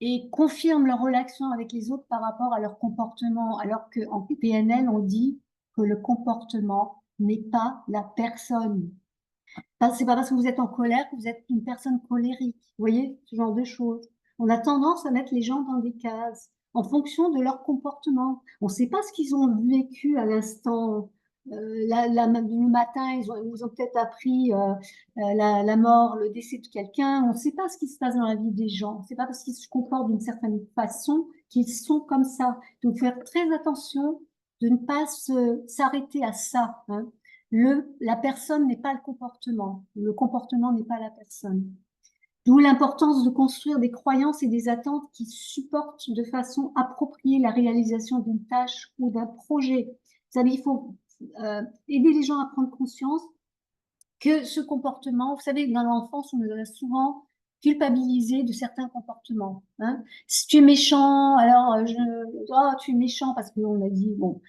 et confirment leur relation avec les autres par rapport à leur comportement, alors qu'en PNL, on dit que le comportement n'est pas la personne. C'est pas parce que vous êtes en colère que vous êtes une personne colérique. Vous voyez, ce genre de choses. On a tendance à mettre les gens dans des cases en fonction de leur comportement. On ne sait pas ce qu'ils ont vécu à l'instant. Le matin, ils nous ont peut-être appris la mort, le décès de quelqu'un. On ne sait pas ce qui se passe dans la vie des gens. C'est pas parce qu'ils se comportent d'une certaine façon qu'ils sont comme ça. Donc, faire très attention de ne pas s'arrêter à ça, hein. La personne n'est pas le comportement n'est pas la personne. D'où l'importance de construire des croyances et des attentes qui supportent de façon appropriée la réalisation d'une tâche ou d'un projet. Vous savez, il faut aider les gens à prendre conscience que ce comportement, vous savez, dans l'enfance, on nous a souvent culpabilisé de certains comportements, hein. Si tu es méchant, alors tu es méchant parce qu'on a dit, bon.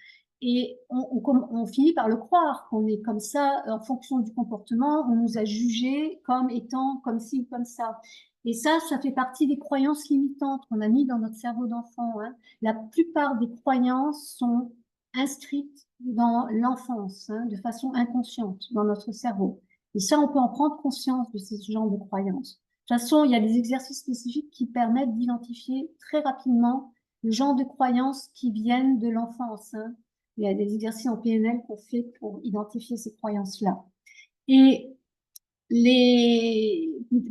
Et on finit par le croire, qu'on est comme ça, en fonction du comportement, on nous a jugés comme étant comme ci ou comme ça. Et ça fait partie des croyances limitantes qu'on a mis dans notre cerveau d'enfant, hein. La plupart des croyances sont inscrites dans l'enfance, hein, de façon inconsciente, dans notre cerveau. Et ça, on peut en prendre conscience de ce genre de croyances. De toute façon, il y a des exercices spécifiques qui permettent d'identifier très rapidement le genre de croyances qui viennent de l'enfance, hein. Il y a des exercices en PNL qu'on fait pour identifier ces croyances-là. Et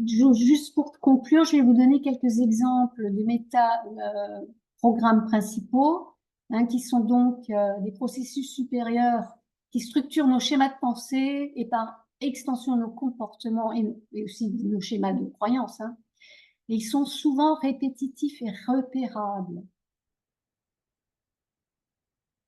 juste pour conclure, je vais vous donner quelques exemples de méta-programmes principaux, hein, qui sont donc des processus supérieurs qui structurent nos schémas de pensée et par extension nos comportements et aussi nos schémas de croyances. Hein. Et ils sont souvent répétitifs et repérables.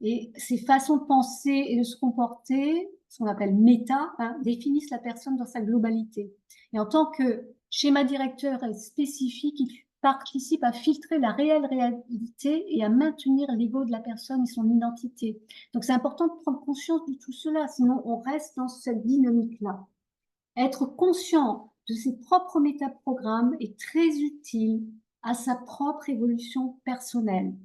Et ces façons de penser et de se comporter, ce qu'on appelle méta, hein, définissent la personne dans sa globalité. Et en tant que schéma directeur et spécifique, il participe à filtrer la réelle réalité et à maintenir l'ego de la personne et son identité. Donc c'est important de prendre conscience de tout cela, sinon on reste dans cette dynamique-là. Être conscient de ses propres métaprogrammes est très utile à sa propre évolution personnelle.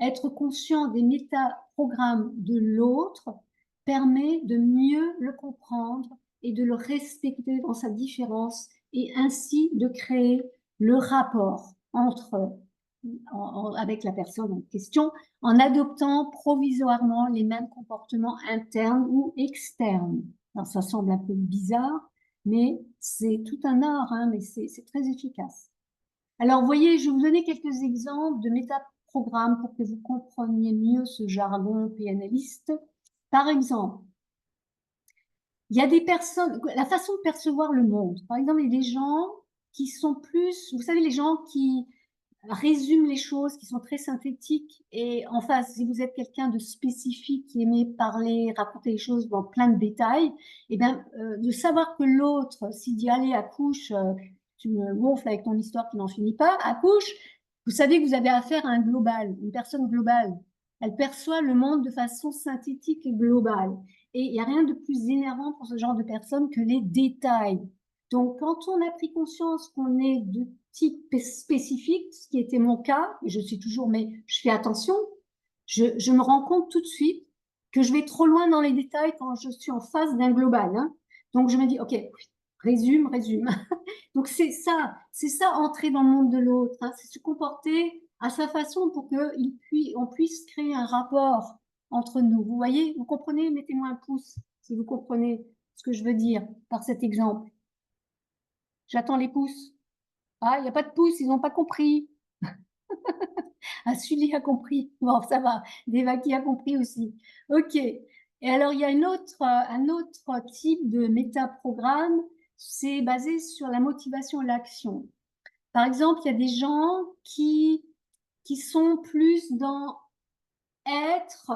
Être conscient des métaprogrammes de l'autre permet de mieux le comprendre et de le respecter dans sa différence et ainsi de créer le rapport avec la personne en question en adoptant provisoirement les mêmes comportements internes ou externes. Alors ça semble un peu bizarre, mais c'est tout un art, hein, mais c'est très efficace. Alors, vous voyez, je vais vous donner quelques exemples de métaprogrammes pour que vous compreniez mieux ce jargon PNListe. Par exemple, il y a des personnes, la façon de percevoir le monde. Par exemple, il y a des gens qui sont plus, vous savez, les gens qui résument les choses, qui sont très synthétiques. Et en face, si vous êtes quelqu'un de spécifique, qui aimait parler, raconter les choses dans plein de détails, et bien, de savoir que l'autre, s'il dit allez, accouche, tu me gonfles avec ton histoire qui n'en finit pas, accouche, vous savez que vous avez affaire à un global, une personne globale. Elle perçoit le monde de façon synthétique et globale. Et il n'y a rien de plus énervant pour ce genre de personne que les détails. Donc, quand on a pris conscience qu'on est de type spécifique, ce qui était mon cas, et je suis toujours, mais je fais attention, je me rends compte tout de suite que je vais trop loin dans les détails quand je suis en face d'un global. Hein. Donc, je me dis, OK, résume. Donc, c'est ça, entrer dans le monde de l'autre, hein, c'est se comporter à sa façon pour qu'on puisse créer un rapport entre nous. Vous voyez, vous comprenez? Mettez-moi un pouce si vous comprenez ce que je veux dire par cet exemple. J'attends les pouces. Ah, il n'y a pas de pouces, ils n'ont pas compris. Ah, Sully a compris. Bon, ça va. Devaki a compris aussi. OK. Et alors, il y a un autre type de métaprogramme, c'est basé sur la motivation et l'action. Par exemple, il y a des gens qui sont plus dans être.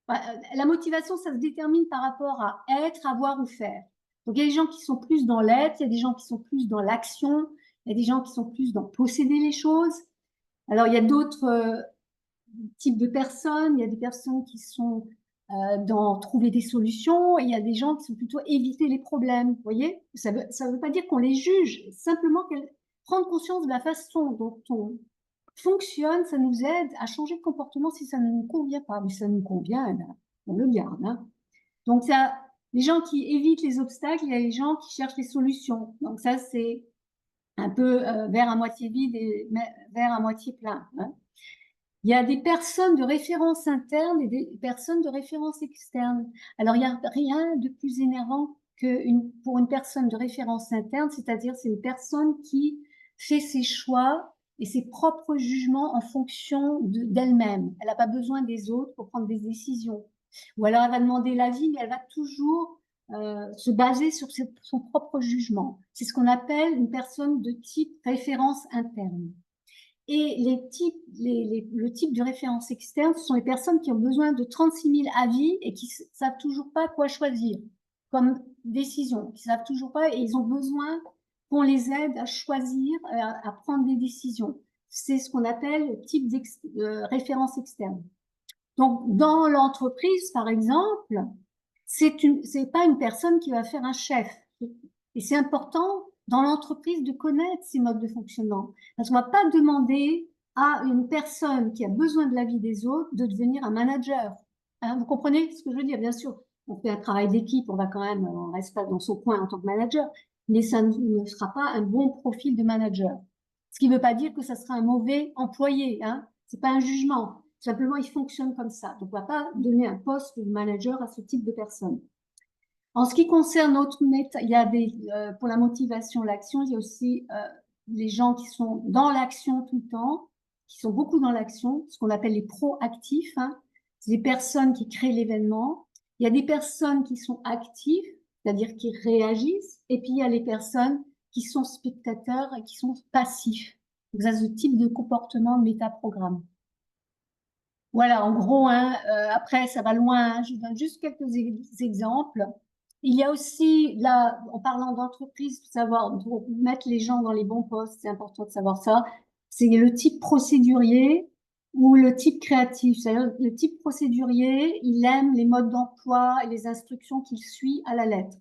La motivation, ça se détermine par rapport à être, avoir ou faire. Donc, il y a des gens qui sont plus dans l'être, il y a des gens qui sont plus dans l'action, il y a des gens qui sont plus dans posséder les choses. Alors, il y a d'autres types de personnes. Il y a des personnes qui sont dans trouver des solutions. Et il y a des gens qui sont plutôt éviter les problèmes. Vous voyez, ça veut pas dire qu'on les juge. Simplement prendre conscience de la façon dont on fonctionne, ça nous aide à changer de comportement si ça ne nous convient pas. Mais si ça nous convient, eh ben, on le garde. Hein. Donc, ça, les gens qui évitent les obstacles, il y a les gens qui cherchent les solutions. Donc, ça, c'est un peu verre à moitié vide et verre à moitié plein. Hein. Il y a des personnes de référence interne et des personnes de référence externe. Alors, il n'y a rien de plus énervant pour une personne de référence interne, c'est-à-dire c'est une personne qui fait ses choix et ses propres jugements en fonction d'elle-même. Elle n'a pas besoin des autres pour prendre des décisions. Ou alors, elle va demander l'avis, mais elle va toujours se baser sur son propre jugement. C'est ce qu'on appelle une personne de type référence interne. Et le type de référence externe, ce sont les personnes qui ont besoin de 36 000 avis et qui ne savent toujours pas quoi choisir comme décision. Ils ne savent toujours pas et ils ont besoin qu'on les aide à choisir, à prendre des décisions. C'est ce qu'on appelle le type de référence externe. Donc, dans l'entreprise, par exemple, c'est pas une personne qui va faire un chef. Et c'est important dans l'entreprise de connaître ces modes de fonctionnement. Parce qu'on ne va pas demander à une personne qui a besoin de l'avis des autres de devenir un manager. Hein, vous comprenez ce que je veux dire? Bien sûr, on fait un travail d'équipe, on reste pas dans son coin en tant que manager, mais ça ne sera pas un bon profil de manager. Ce qui ne veut pas dire que ça sera un mauvais employé. Hein, c'est pas un jugement. Simplement, ils fonctionnent comme ça. Donc, on ne va pas donner un poste de manager à ce type de personne. En ce qui concerne notre méthode, il y a pour la motivation, l'action, il y a aussi les gens qui sont dans l'action tout le temps, qui sont beaucoup dans l'action, ce qu'on appelle les proactifs, hein. C'est des personnes qui créent l'événement. Il y a des personnes qui sont actives, c'est-à-dire qui réagissent, et puis il y a les personnes qui sont spectateurs et qui sont passifs. Donc, ça, c'est ce type de comportement de métaprogramme. Voilà, en gros, hein, après, ça va loin, hein. Je vous donne juste quelques exemples. Il y a aussi, là, en parlant d'entreprise, pour mettre les gens dans les bons postes, c'est important de savoir ça, c'est le type procédurier ou le type créatif. C'est-à-dire, le type procédurier, il aime les modes d'emploi et les instructions qu'il suit à la lettre.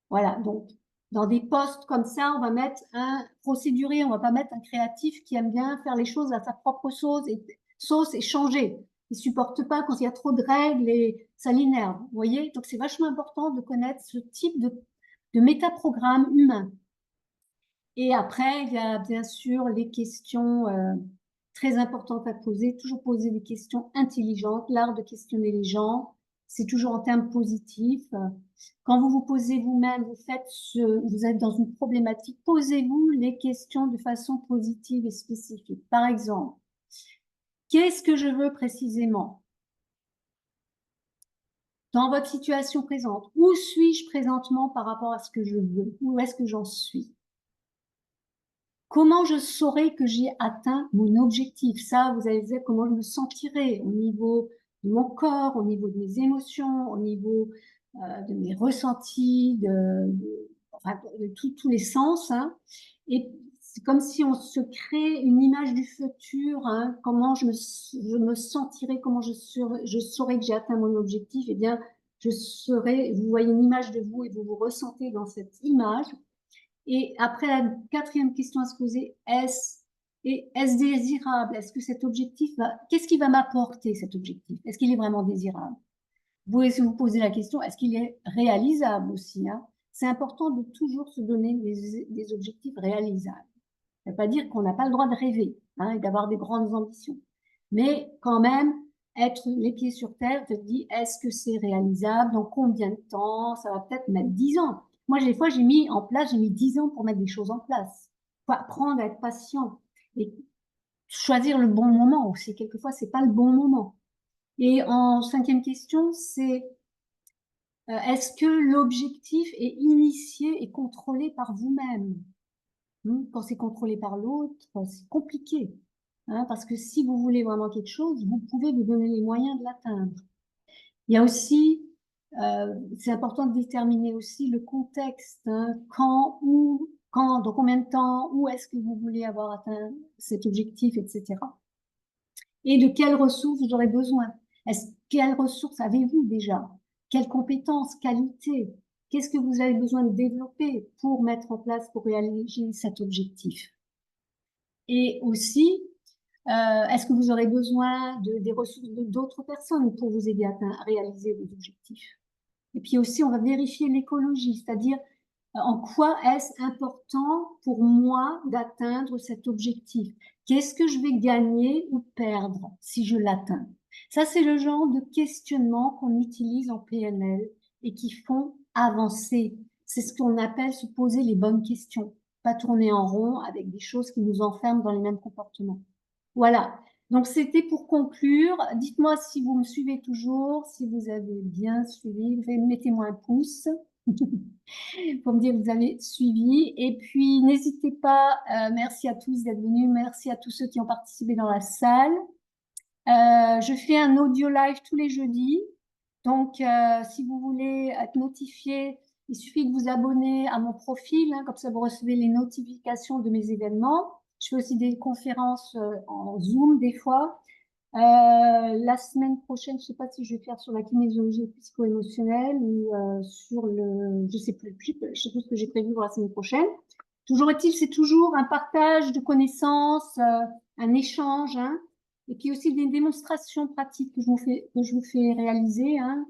Voilà, donc, dans des postes comme ça, on va mettre un procédurier, on va pas mettre un créatif qui aime bien faire les choses à sa propre sauce et changer. Il supporte pas quand il y a trop de règles et ça l'énerve. Vous voyez? Donc, c'est vachement important de connaître ce type de métaprogramme humain. Et après, il y a bien sûr les questions très importantes à poser. Toujours poser des questions intelligentes, l'art de questionner les gens. C'est toujours en termes positifs. Quand vous vous posez vous-même, vous êtes dans une problématique, posez-vous les questions de façon positive et spécifique. Par exemple, qu'est-ce que je veux précisément? Dans votre situation présente, où suis-je présentement par rapport à ce que je veux? Où est-ce que j'en suis? Comment je saurai que j'ai atteint mon objectif? Ça, vous allez dire comment je me sentirai au niveau de mon corps, au niveau de mes émotions, au niveau de mes ressentis, enfin, de tous les sens, hein. Et c'est comme si on se crée une image du futur, hein, comment je me sentirai, comment je saurai que j'ai atteint mon objectif. Eh bien, vous voyez une image de vous et vous vous ressentez dans cette image. Et après, la quatrième question à se poser, est-ce désirable? Est-ce que cet objectif qu'est-ce qui va m'apporter cet objectif? Est-ce qu'il est vraiment désirable? Vous pouvez vous poser la question, est-ce qu'il est réalisable aussi, hein? C'est important de toujours se donner des objectifs réalisables. Ça ne veut pas dire qu'on n'a pas le droit de rêver, hein, et d'avoir des grandes ambitions. Mais quand même, être les pieds sur terre, te dit, est-ce que c'est réalisable? Dans combien de temps? Ça va peut-être mettre 10 ans. Moi, des fois, j'ai mis 10 ans pour mettre des choses en place. Il faut apprendre à être patient et choisir le bon moment aussi. Quelquefois, c'est pas le bon moment. Et en cinquième question, c'est est-ce que l'objectif est initié et contrôlé par vous-même? Quand c'est contrôlé par l'autre, c'est compliqué. Hein, parce que si vous voulez vraiment quelque chose, vous pouvez vous donner les moyens de l'atteindre. Il y a aussi, c'est important de déterminer aussi le contexte, hein, quand, où, quand, dans combien de temps, où est-ce que vous voulez avoir atteint cet objectif, etc. Et de quelles ressources vous aurez besoin. Quelles ressources avez-vous déjà? Quelles compétences, qualités? Qu'est-ce que vous avez besoin de développer pour mettre en place, pour réaliser cet objectif? Et aussi, est-ce que vous aurez besoin des ressources d'autres personnes pour vous aider à réaliser vos objectifs? Et puis aussi, on va vérifier l'écologie, c'est-à-dire en quoi est-ce important pour moi d'atteindre cet objectif? Qu'est-ce que je vais gagner ou perdre si je l'atteins? Ça, c'est le genre de questionnement qu'on utilise en PNL et qui font avancer. C'est ce qu'on appelle se poser les bonnes questions, pas tourner en rond avec des choses qui nous enferment dans les mêmes comportements. Voilà. Donc, c'était pour conclure. Dites-moi si vous me suivez toujours, si vous avez bien suivi. Mettez-moi un pouce pour me dire que vous avez suivi. Et puis, n'hésitez pas, merci à tous d'être venus. Merci à tous ceux qui ont participé dans la salle. Je fais un audio live tous les jeudis. Donc, si vous voulez être notifié, il suffit de vous abonner à mon profil, hein, comme ça vous recevez les notifications de mes événements. Je fais aussi des conférences en Zoom des fois. La semaine prochaine, je ne sais pas si je vais faire sur la kinésiologie psycho-émotionnelle ou sur je sais plus ce que j'ai prévu pour la semaine prochaine. Toujours est-il, c'est toujours un partage de connaissances, un échange, hein, et puis aussi des démonstrations pratiques que je vous fais réaliser, hein.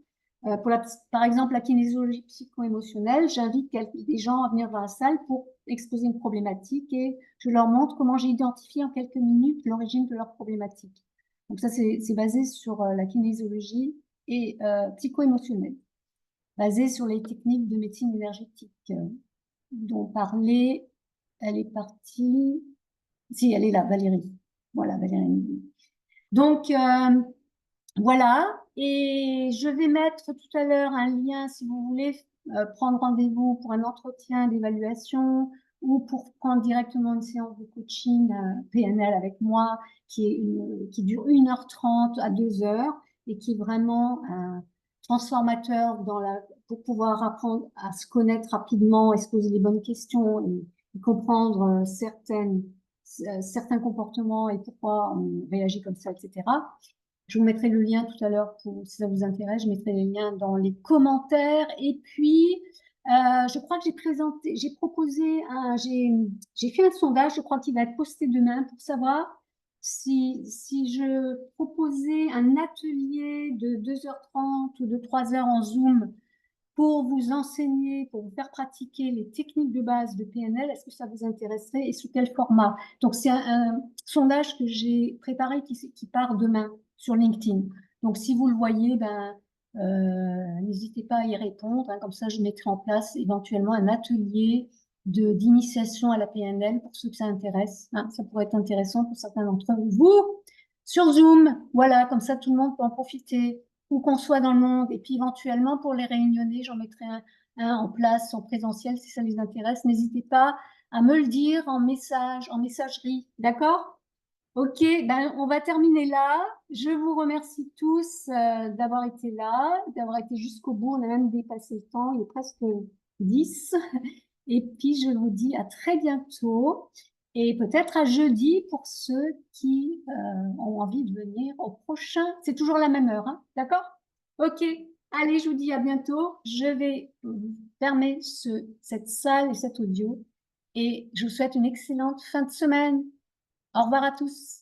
Par exemple, la kinésiologie psycho-émotionnelle, j'invite des gens à venir dans la salle pour exposer une problématique et je leur montre comment j'ai identifié en quelques minutes l'origine de leur problématique. Donc ça, c'est basé sur la kinésiologie et psycho-émotionnelle, basé sur les techniques de médecine énergétique dont parlait, elle est partie, si elle est là, Valérie. Voilà, Valérie. Donc, voilà, et je vais mettre tout à l'heure un lien si vous voulez prendre rendez-vous pour un entretien d'évaluation ou pour prendre directement une séance de coaching PNL avec moi qui dure 1h30 à 2h et qui est vraiment transformateur pour pouvoir apprendre à se connaître rapidement et se poser les bonnes questions et comprendre certains comportements et pourquoi on réagit comme ça, etc. Je vous mettrai le lien tout à l'heure si ça vous intéresse. Je mettrai les liens dans les commentaires. Et puis, je crois que j'ai proposé, j'ai fait un sondage, je crois qu'il va être posté demain pour savoir si je proposais un atelier de 2h30 ou de 3h en Zoom pour vous enseigner, pour vous faire pratiquer les techniques de base de PNL, est-ce que ça vous intéresserait et sous quel format? Donc, c'est un sondage que j'ai préparé qui part demain sur LinkedIn. Donc, si vous le voyez, n'hésitez pas à y répondre. Comme ça, je mettrai en place éventuellement un atelier d'initiation à la PNL pour ceux que ça intéresse. Ça pourrait être intéressant pour certains d'entre vous sur Zoom. Voilà, comme ça, tout le monde peut en profiter où qu'on soit dans le monde. Et puis éventuellement, pour les réunionnais, j'en mettrai un en place en présentiel si ça les intéresse. N'hésitez pas à me le dire en messagerie. D'accord? Ok, on va terminer là. Je vous remercie tous d'avoir été là, d'avoir été jusqu'au bout. On a même dépassé le temps, il est presque 10. Et puis, je vous dis à très bientôt. Et peut-être à jeudi pour ceux qui ont envie de venir au prochain. C'est toujours la même heure, hein, d'accord? Ok, allez, je vous dis à bientôt. Je vais fermer cette salle et cet audio. Et je vous souhaite une excellente fin de semaine. Au revoir à tous.